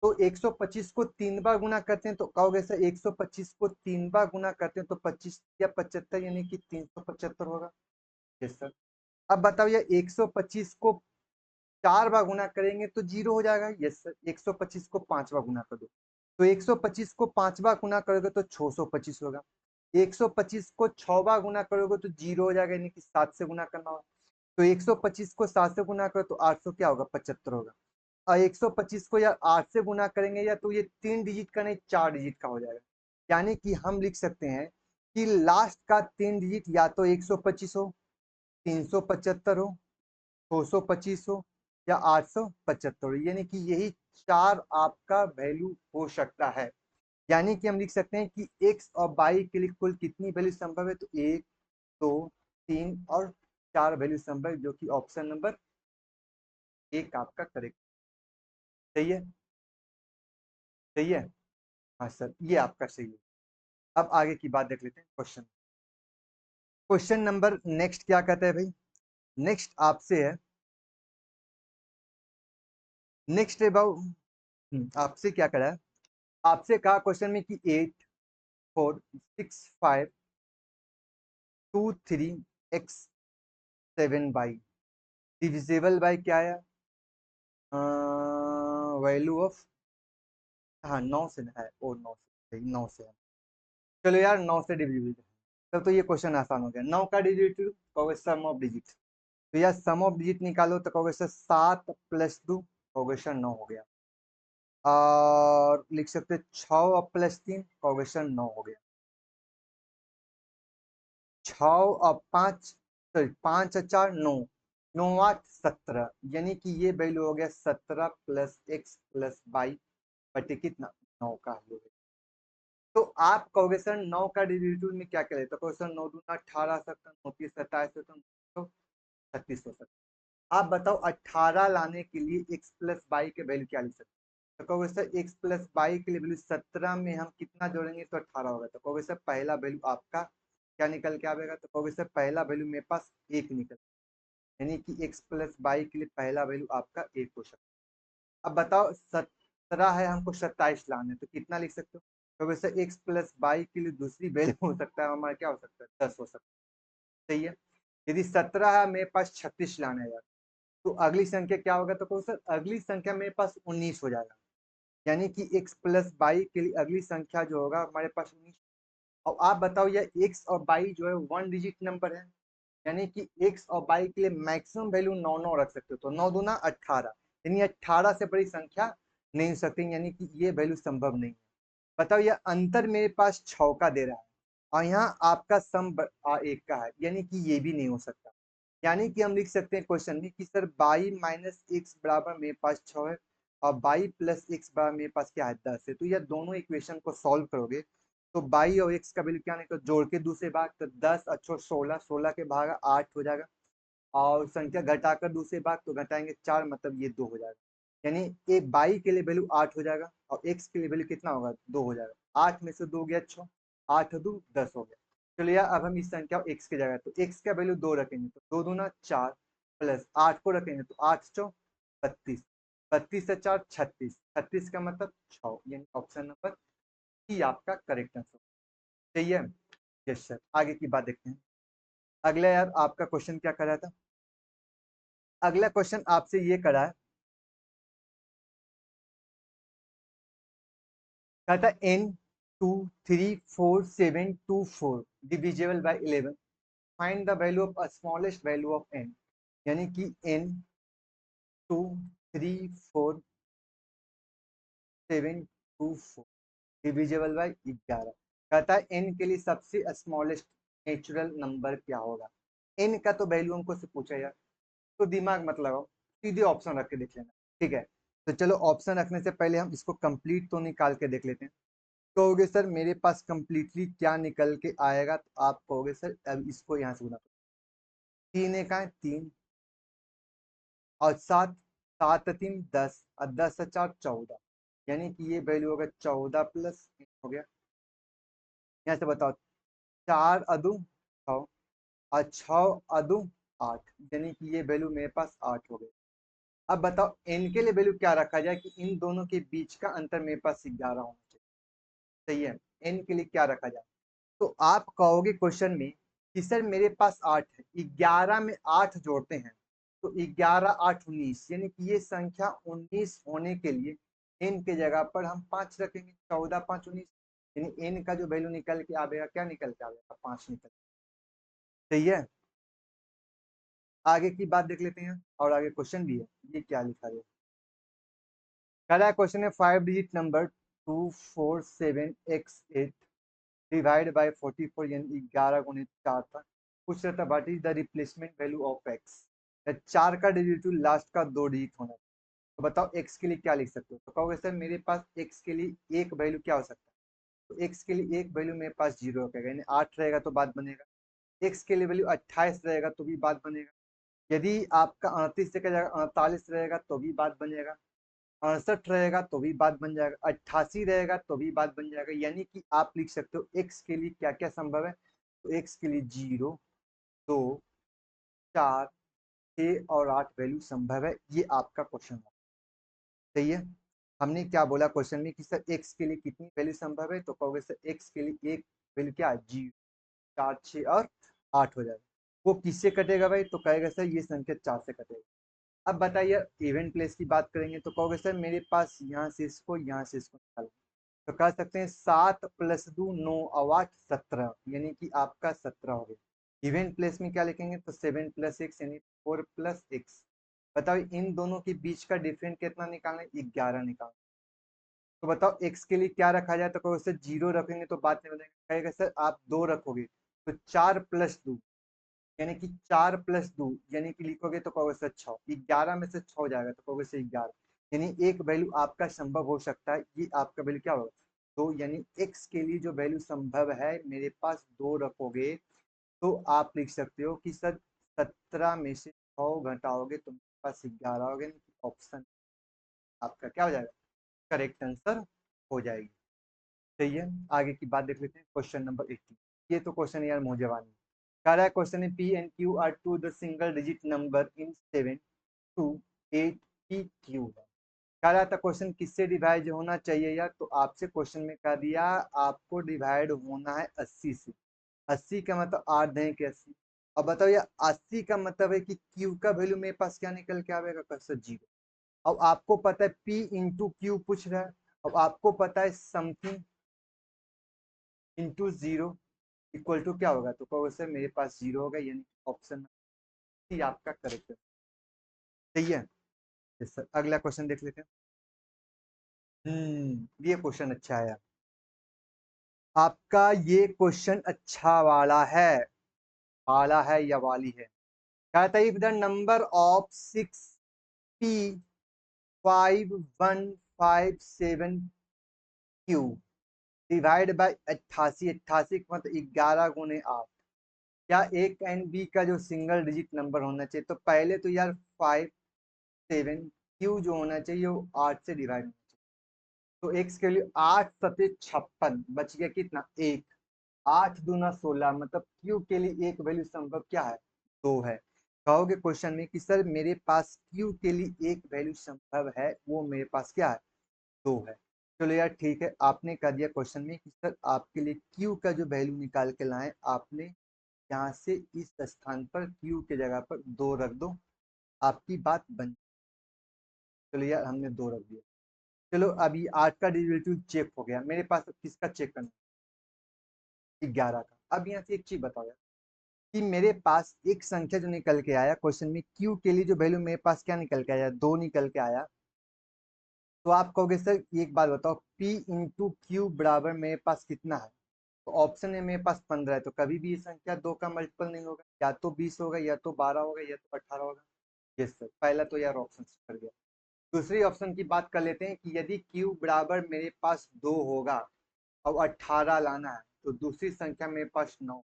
तो 125 को 3 बार गुना करते हैं तो कहोगे सर 125 को 3 बार गुना करते हैं तो 25 या 75 यानी कि 375 होगा। Yes sir. अब बताओ ये 125 को 4 बार गुना करेंगे तो 0 हो जाएगा। Yes sir. 125 को 5 बार गुना कर दो तो 125 को 5 बार गुना करोगे तो 625 होगा। 125 को 6 बार गुना करोगे तो 0 हो जाएगा, यानी कि 7 से गुना करना होगा। तो 125 को 7 से गुना करो तो 800 क्या होगा, 75 होगा। और 125 को यार 8 से गुना करेंगे या तो ये 3 डिजिट का नहीं 4 डिजिट का हो जाएगा। यानी कि हम लिख सकते हैं कि लास्ट का 3 डिजिट या तो 125 हो, 375 हो, 225 हो या 875 हो, यानी कि यही 4 आपका वैल्यू हो सकता है। यानी कि हम लिख सकते हैं कि x और y के लिए कुल कितनी वैल्यू संभव है, तो 1, 2, 3 और 4 वैल्यू संभव है, जो कि ऑप्शन नंबर 1 आपका करेक्ट। सही है, सही है। हाँ सर, ये आपका सही है। अब आगे की बात देख लेते हैं। क्वेश्चन क्वेश्चन नंबर नेक्स्ट क्या कहता है भाई, नेक्स्ट आपसे है, नेक्स्ट अबाउट आपसे क्या करा है, आपसे कहा क्वेश्चन में कि 8, 4, 6, 5, 2, 3 x 7 y डिविजिबल बाय क्या है, वैल्यू ऑफ, हाँ 9 से है, और 9 से, 9 से है। चलो यार 9 से डिविजिबल है, तब तो ये क्वेश्चन आसान हो गया। 9 का डिजिट कहोगे सम ऑफ डिजिट, तो यार सम ऑफ डिजिट निकालो तो कहोगे सर 7 + 2, कहोगे सर 9 हो गया। और लिख सकते 6 और +3, कहोगे सर 9 हो गया। 6 और 5, सॉरी 5 और 4 9, 9 8 17, यानी कि ये वैल्यू हो गया 17 + x + y बटे कितना, 9 का हो गया। तो आप कहोगे सर 9 का डेरिवेटिव में क्या करें, तो कहोगे सर 9 दूना 18 सकता, 9 तीस 27 सकता, 36 हो सकता। आप बताओ 18 लाने के लिए x + y के वैल्यू क्या लिख सकते हैं, तो कहोगे सर x + y के लिए वैल्यू 17 में हम कितना जोड़ेंगे तो 18 होगा। तो कहोगे सर पहला वैल्यू आपका क्या निकल के आएगा, तो कहोगे सर पहला वैल्यू मेरे पास 1 निकल, यानी कि x + y के लिए पहला वैल्यू आपका 1 हो सकता है। अब बताओ 17 है, हमको 27 लाना है, तो कितना लिख सकते हो, तो वैसे x + y के लिए दूसरी वैल्यू हो सकता है हमारा क्या हो सकता है, 10 हो सकता है। सही है। यदि 17 है मेरे पास 36 लाना है यार, तो अगली संख्या क्या होगा, तो कहो सर अगली संख्या मेरे पास 19 हो जाएगा। यानी कि x + y के लिए अगली संख्या जो होगा हमारे पास 19। और आप बताओ ये x और y जो है 1 डिजिट नंबर है, यानी कि x और y के लिए मैक्सिमम वैल्यू 9 9 रख सकते हो, तो 9 दूना 18, यानी 18 से बड़ी संख्या नहीं हो सकती, यानी कि ये वैल्यू संभव नहीं है। बताओ ये अंतर मेरे पास 6 का दे रहा है और यहाँ आपका सम 1 का है, यानी कि ये भी नहीं हो सकता। यानी कि हम लिख सकते हैं क्वेश्चन में कि सर y - x बराबर मेरे पास 6 है और y + x बराबर मेरे पास क्या है, 10 है। तो ये दोनों इक्वेशन को सॉल्व करोगे तो y और x का वैल्यू क्या निकल, जोड़ के दूसरे भाग तो 10 अच्छो 16, 16 के भाग 8 हो जाएगा, और संख्या घटाकर दूसरे भाग तो घटाएंगे 4, मतलब ये 2 हो जाएगा। यानी एक y के लिए वैल्यू 8 हो जाएगा और x के लिए वैल्यू कितना होगा, 2 हो जाएगा। 8 में से 2 गया 6, 8 2 10 हो गया। चलिए अब हम इस संख्या को x की जगह, तो x का वैल्यू 2 रखेंगे तो 2 दूना 4 प्लस 8 को रखेंगे तो 8 चौ 32, 32 से 4 36, 36 का मतलब 6, यानी ऑप्शन नंबर सी आपका करेक्ट आंसर। सही है। Yes sir. आगे की बात देखते हैं। अगला यार आपका क्वेश्चन क्या कर रहा था, अगला क्वेश्चन आपसे ये करा है, कहा था n 2 3 4 7 2 4 divisible by 11, find the value of smallest value of n, यानी कि n 2 3 4 7 2 4 डिविजिबल बाय 11। कहता है n के लिए सबसे स्मॉलेस्ट नेचुरल नंबर क्या होगा। n का तो वैल्यू हमको से पूछा यार, तो दिमाग मत लगाओ, सीधे ऑप्शन रख के देख लेना। ठीक है, तो चलो ऑप्शन रखने से पहले हम इसको कंप्लीट तो निकाल के देख लेते हैं। कहोगे सर मेरे पास कंप्लीटली क्या निकल के आएगा, तो आप कहोगे सर अब इसको यहाँ से गुना करो, 3 एक आए 3 और 7, 7 3 10 और 10 से 4 14, यानी कि ये वैल्यू होगा 14 प्लस हो गया। यहाँ से बताओ 4 अदू 6 और 6 अदू 8, यानी कि ये वैल्यू मेरे पास 8 हो गई। अब बताओ n के लिए वैल्यू क्या रखा जाए कि इन दोनों के बीच का अंतर मेरे पास 11 होना चाहिए। सही है, n के लिए क्या रखा जाए? तो आप कहोगे क्वेश्चन में कि सर मेरे पास 8 है, 11 में 8 जोड़ते हैं तो 11 8 19, यानी कि ये संख्या 19 होने के लिए n के जगह पर हम 5 रखेंगे। 14 5 19, यानी n का जो वैल्यू निकल के आएगा, क्या निकल के आएगा? 5 निकल। सही है, आगे की बात देख लेते हैं और आगे क्वेश्चन भी है। ये क्या लिखा है? कह रहा है क्वेश्चन है 5 digit number 247x8 divide by 44, यानी 11 गुणित 4 था। पूछ रहा था what is the replacement value of x. 4 का डिजिट लास्ट का 2 डिजिट होना है। तो बताओ एक्स के लिए क्या लिख सकते हो? तो कहोगे सर मेरे पास एक्स के लिए एक वैल्यू क्या हो सकता है? तो एक्स के लिए एक वैल्यू मेरे पास 0 रहेगा, यानी 8 रहेगा तो बात बनेगा। एक्स के लिए वैल्यू 28 रहेगा तो भी बात बनेगा। यदि आपका 38 की जगह 48 रहेगा तो भी बात बनेगा। 68 रहेगा तो भी बात बन जाएगा। 88 रहेगा तो भी बात बन जाएगा। यानी कि आप लिख सकते हो एक्स के लिए क्या क्या संभव है। तो एक्स के लिए 0 2 4 6 और 8 वैल्यू संभव है। ये आपका क्वेश्चन है। सही है, हमने क्या बोला क्वेश्चन में कि सर एक्स के लिए कितनी वैल्यू संभव है? तो कहोगे सर एक्स के लिए एक वैल्यू क्या है? 0 4 6 और 8 हो जाएगा। वो किससे कटेगा भाई? तो कहेगा सर ये संख्या 4 से कटेगा। अब बताइए इवेंट प्लेस की बात करेंगे तो कहोगे सर मेरे पास यहाँ से इसको निकालो। तो कह सकते हैं 7 + 2 9 और 8 17, यानी कि आपका 17 हो गया। इवेंट प्लेस में क्या लिखेंगे? तो 7 + x यानी 4 + x। बताओ इन दोनों के बीच का डिफरेंस कितना निकालना है? 11 निकालना। तो बताओ x के लिए क्या रखा जाए? तो कहोगे सर 0 रखेंगे तो बात नहीं बनेगा। कहेगा सर आप 2 रखोगे तो 4 + 2, यानी कि 4 + 2 यानी कि लिखोगे तो कहोगे सर 6। 11 में से 6 हो जाएगा तो कहोगे सर 11, यानी एक वैल्यू आपका संभव हो सकता है। ये आपका वैल्यू क्या होगा? तो यानी x के लिए जो वैल्यू संभव है मेरे पास 2 रखोगे तो आप लिख सकते हो कि सर 17 में से 6 घटाओगे तो मेरे पास 11 हो गया। ऑप्शन आपका क्या हो जाएगा? करेक्ट आंसर हो जाएगी। सही है, आगे की बात देख लेते हैं। Question number 18। ये तो क्वेश्चन यार मुझे जवानी कह रहा है। क्वेश्चन है P and Q are two the single digit number in 7 2 8 P Q है। कह रहा था क्वेश्चन किससे डिवाइड होना चाहिए यार? तो आपसे क्वेश्चन में कह दिया आपको डिवाइड होना है 80 से। 80 का मतलब 8 दें के 80। अब बताओ यार 80 का मतलब है कि क्यू का वैल्यू मेरे पास क्या निकल के आएगा? सर 0। अब आपको पता है पी इंटू क्यू पूछ रहा है। अब आपको पता है समथिंग इंटू 0 इक्वल टू क्या होगा? तो कहोगे सर मेरे पास 0 होगा, यानी ऑप्शन सी आपका करेक्ट है। सही है, यस सर। अगला क्वेश्चन देख लेते हैं। ये क्वेश्चन अच्छा है आपका। ये क्वेश्चन अच्छा वाला है या वाली है। कहता है if the number of 6p5157q divide by 88, 88 का मतलब 11 गुणे 8, या एक एंड बी का जो सिंगल डिजिट नंबर होना चाहिए। तो पहले तो यार 5 7 क्यू जो होना चाहिए वो 8 से डिवाइड होना चाहिए। तो एक्स के लिए 8 सते 56 बच गया कितना? 1। 8 दूना 16, मतलब क्यू के लिए एक वैल्यू संभव क्या है? 2 है। कहोगे क्वेश्चन में कि सर मेरे पास क्यू के लिए एक वैल्यू संभव है, वो मेरे पास क्या है? 2 है। चलो यार ठीक है, आपने कह दिया क्वेश्चन में कि सर आपके लिए क्यू का जो वैल्यू निकाल के लाए आपने यहाँ से इस स्थान पर क्यू के जगह पर 2 रख दो, आपकी बात बन। चलो यार हमने 2 रख दिया। चलो अभी 8 का डेरिवेटिव चेक हो गया मेरे पास। अब किसका चेक करना? 11 का। अब यहाँ से एक चीज बताओ यार कि मेरे पास एक संख्या जो निकल के आया क्वेश्चन में क्यू के लिए जो वैल्यू मेरे पास क्या निकल के आया? 2 निकल के आया। तो आप कहोगे सर एक बात बताओ P इंटू क्यू बराबर मेरे पास कितना है? तो ऑप्शन में मेरे पास 15 है, तो कभी भी ये संख्या 2 का मल्टीपल नहीं होगा। या तो 20 होगा, या तो 12 होगा, या तो 18 होगा। यस सर, पहला तो यार ऑप्शन कर गया। दूसरी ऑप्शन की बात कर लेते हैं कि यदि क्यू बराबर मेरे पास 2 होगा और 18 लाना है तो दूसरी संख्या मेरे पास 9,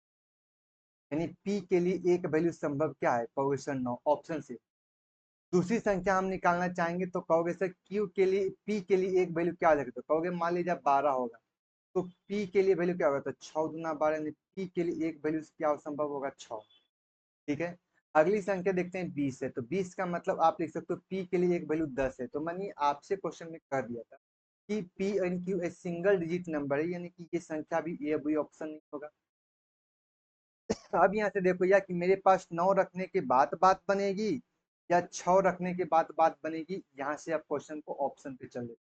यानी पी के लिए एक वैल्यू संभव क्या है? कहोगे सर 9, ऑप्शन से। दूसरी संख्या हम निकालना चाहेंगे तो कहोगे सर क्यू के लिए पी के लिए एक वैल्यू क्या लगेगा? तो कहोगे मान लीजिए 12 होगा तो पी के लिए वैल्यू क्या होगा? तो 6 दूना 12, यानी पी के लिए एक वैल्यू क्या संभव होगा? 6। ठीक है। अगली संख्या देखते हैं 20 है, तो 20 का मतलब आप लिख सकते हो p के लिए एक वैल्यू 10 है। तो मानिए आपसे क्वेश्चन में कर दिया था कि p एंड q एक सिंगल डिजिट नंबर है, यानी कि ये संख्या भी ए वही ऑप्शन नहीं होगा। अब यहाँ से देखो यार कि मेरे पास 9 रखने के बाद बात बनेगी या 6 रखने के बाद बात बनेगी, यहाँ से आप क्वेश्चन को ऑप्शन पे चल देते।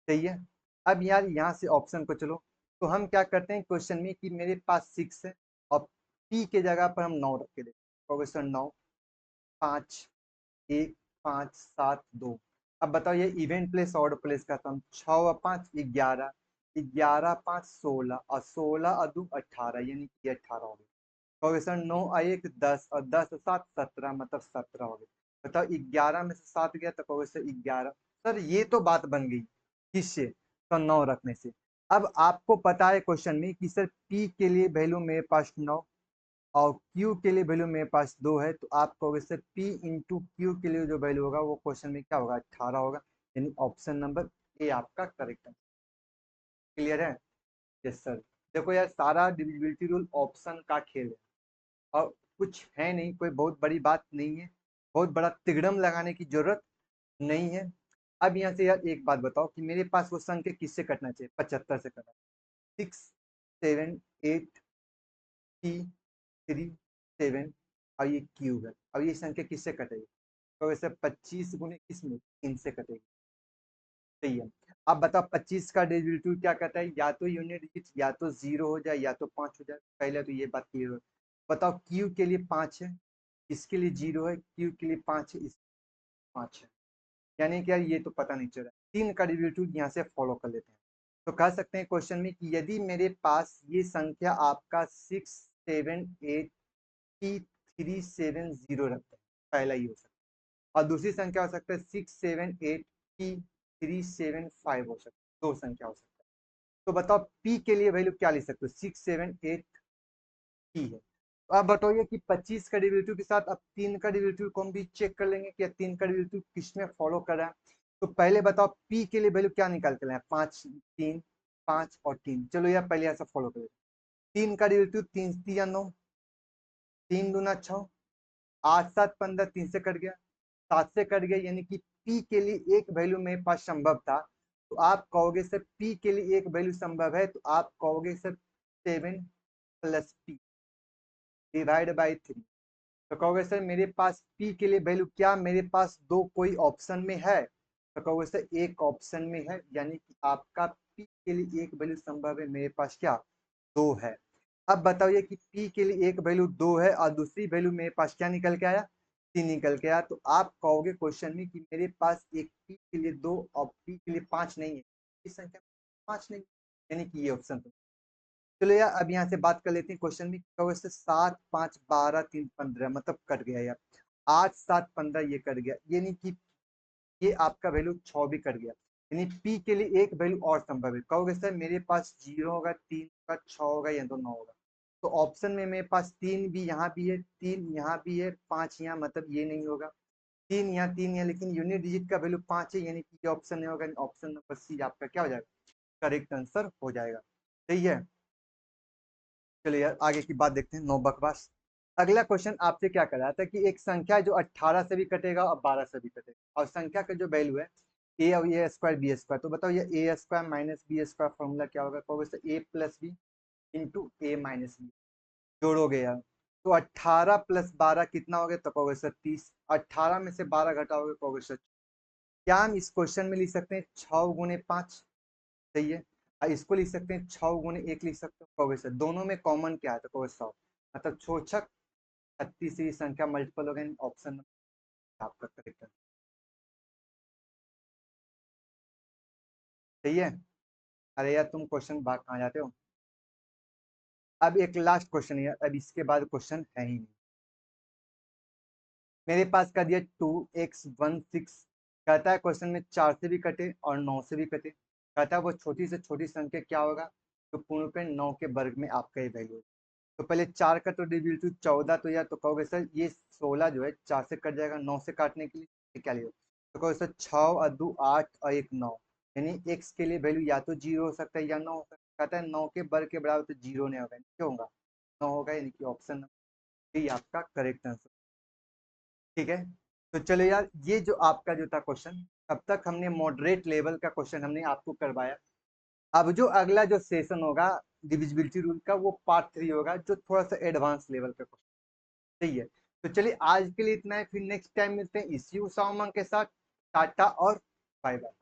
सही है। अब यार यहाँ से ऑप्शन को चलो, तो हम क्या करते हैं क्वेश्चन में कि मेरे पास 6 है और p के जगह पर हम 9 रख के देखते हैं। क्वेश्चन 9, 5, 1, 5, 7, 2। अब बताओ ये इवेंट प्लेस ऑर्डर प्लेस का सम 6 और 5 11, 11 5 16 और 16 और 2 18, यानी कि 18 हो गया। क्वेश्चन 9 और 1 10 और 10 और 7 17, मतलब 17 हो गया। बताओ 11 में से 7 गया तो क्वेश्चन 11। सर ये तो बात बन गई किससे, तो 9 रखने से। अब आपको पता है क्वेश्चन में कि सर p के लिए वैल्यू मेरे पास 9 और Q के लिए वैल्यू मेरे पास 2 है, तो आप कहोगे सर P इंटू क्यू के लिए जो वैल्यू होगा वो क्वेश्चन में क्या होगा, 18 होगा। यानी ऑप्शन नंबर ए आपका करेक्ट है। क्लियर है। Yes sir. देखो यार सारा डिविजिबिलिटी रूल ऑप्शन का खेल है और कुछ है नहीं, कोई बहुत बड़ी बात नहीं है, बहुत बड़ा तिगड़म लगाने की जरूरत नहीं है। अब यहाँ से यार एक बात बताओ कि मेरे पास वो संख्या किससे कटना चाहिए, 75 से कटना। 6 7 8 3 7 और ये क्यूब है। अब ये संख्या किससे कटेगी, तो वैसे 25 गुने किसमें, इनसे कटेगी। सही है। अब बताओ 25 का डेरिवेटिव क्या कहता है, या तो यूनिट डिजिट या तो 0 हो जाए या तो 5 हो जाए। पहले तो ये बात क्लियर हो। बताओ क्यू के लिए 5 है, इसके लिए 0 है, क्यू के लिए 5 है, इस 5 है। यानी कि यार ये तो पता नहीं चल रहा। 3 का डेरिवेटिव यहाँ से फॉलो कर लेते हैं। तो कह सकते हैं क्वेश्चन में कि यदि मेरे पास ये संख्या आपका 6 7 8 3 7 0 रखते हैं, पहला ही हो सकता है। और दूसरी संख्या हो सकता है 6 7 8 3 7 5 हो सकता है। दो संख्या हो सकता है। तो बताओ p के लिए वैल्यू क्या लिख सकते हो, 6 7 8 p है। तो आप बताइए कि 25 का डेरिवेटिव के साथ अब 3 का डेरिवेटिव को हम भी चेक कर लेंगे कि 3 का डेरिवेटिव किसमें फॉलो कर रहा है। तो पहले बताओ p के लिए वैल्यू क्या निकाल के लाए, 5 3 5 और 3। चलो यार पहले ऐसा फॉलो करें। 3 का डेरिवेटिव 3 3 9, 3 दूना 6, 8 7 15, 3 से कट गया, 7 से कट गया, यानी कि p के लिए एक वैल्यू मेरे पास संभव था। तो आप कहोगे सर p के लिए एक वैल्यू संभव है, तो आप कहोगे sir 7 plus p divide by 3। तो कहोगे सर मेरे पास p के लिए वैल्यू क्या मेरे पास दो कोई ऑप्शन में है, तो कहोगे सर एक ऑप्शन में है, यानी कि आपका p के लिए एक वैल्यू संभव है, मेरे पास क्या, दो है। अब बताइए कि p के लिए एक वैल्यू दो है और दूसरी वैल्यू मेरे पास क्या निकल के आया, 3 निकल के आया। तो आप कहोगे क्वेश्चन में कि मेरे पास एक p के लिए 2 और p के लिए 5 नहीं है, इस संख्या 5 नहीं, यानी कि ये ऑप्शन। चलो यार अब यहाँ से बात कर लेते हैं क्वेश्चन में, कहोगे सर 7 5 12 3 15, मतलब कट गया यार। 8 7 15 ये कट गया, यानी कि ये आपका वैल्यू 6 भी कट गया। यानी p के लिए एक वैल्यू और संभव है। कहोगे सर मेरे पास 0 होगा, 3 होगा, 6 होगा या तो 9 होगा। तो ऑप्शन में मेरे पास 3 भी यहाँ भी है, 3 यहाँ भी है, 5 यहाँ, मतलब ये नहीं होगा। 3 यहाँ 3 यहाँ, लेकिन यूनिट डिजिट का वैल्यू 5 है, यानी कि ये ऑप्शन नहीं होगा। ऑप्शन नंबर सी आपका क्या हो जाएगा, करेक्ट आंसर हो जाएगा। सही है। चलिए यार आगे की बात देखते हैं, नो बकवास। अगला क्वेश्चन आपसे क्या कर रहा था कि एक संख्या है जो 18 से भी कटेगा और 12 से भी कटेगा, और संख्या का जो वैल्यू है ए और ए स्क्वायर बी स्क्वायर। तो बताओ ये a square minus b square formula क्या होगा, कहोगे a plus b into a minus b. जोड़ोगे यार, तो 18 प्लस 12 कितना हो गया, तो कहोगे सर 30। 18 में से 12 घटाओगे, कहोगे सर। क्या हम इस क्वेश्चन में लिख सकते हैं 6 गुने 5, सही है। और इसको लिख सकते हैं 6 गुने 1 लिख सकते हो, कहोगे सर दोनों में कॉमन क्या है, तो कहोगे 100। मतलब छोछक 36 संख्या मल्टीपल हो गए, ऑप्शन आपका करेक्ट है। सही है। अरे यार तुम क्वेश्चन भाग कहाँ जाते हो। अब एक लास्ट क्वेश्चन है, अब इसके बाद क्वेश्चन है ही नहीं। मेरे पास कर दिया 2x16, कहता है क्वेश्चन में 4 से भी कटे और 9 से भी कटे। कहता है वो छोटी से छोटी संख्या क्या होगा, तो पूर्ण पे 9 के वर्ग में आपका ये वैल्यू। तो पहले 4 का तो डेरिवेटिव 14, तो यार तो कहोगे सर ये 16 जो है 4 से कट जाएगा, 9 से काटने के लिए क्या लियो, तो कहोगे सर 6 और 2 8 और 1 9, यानी x के लिए वैल्यू या तो 0 हो सकता है या 9 हो सकता है। कहता है 9 के वर्ग के बराबर, तो 0 नहीं होगा, क्यों होगा, 9 होगा, यानी कि ऑप्शन यही आपका करेक्ट आंसर। ठीक है, तो चलो यार, ये जो आपका जो था क्वेश्चन, अब तक हमने मॉडरेट लेवल का क्वेश्चन हमने आपको करवाया। अब जो अगला जो सेशन होगा डिविजिबिलिटी रूल का, वो पार्ट 3 होगा, जो थोड़ा सा एडवांस लेवल का क्वेश्चन। सही है, तो चलिए आज के लिए इतना है, फिर नेक्स्ट टाइम मिलते हैं इसी उसामा के साथ। टाटा और बाय बाय।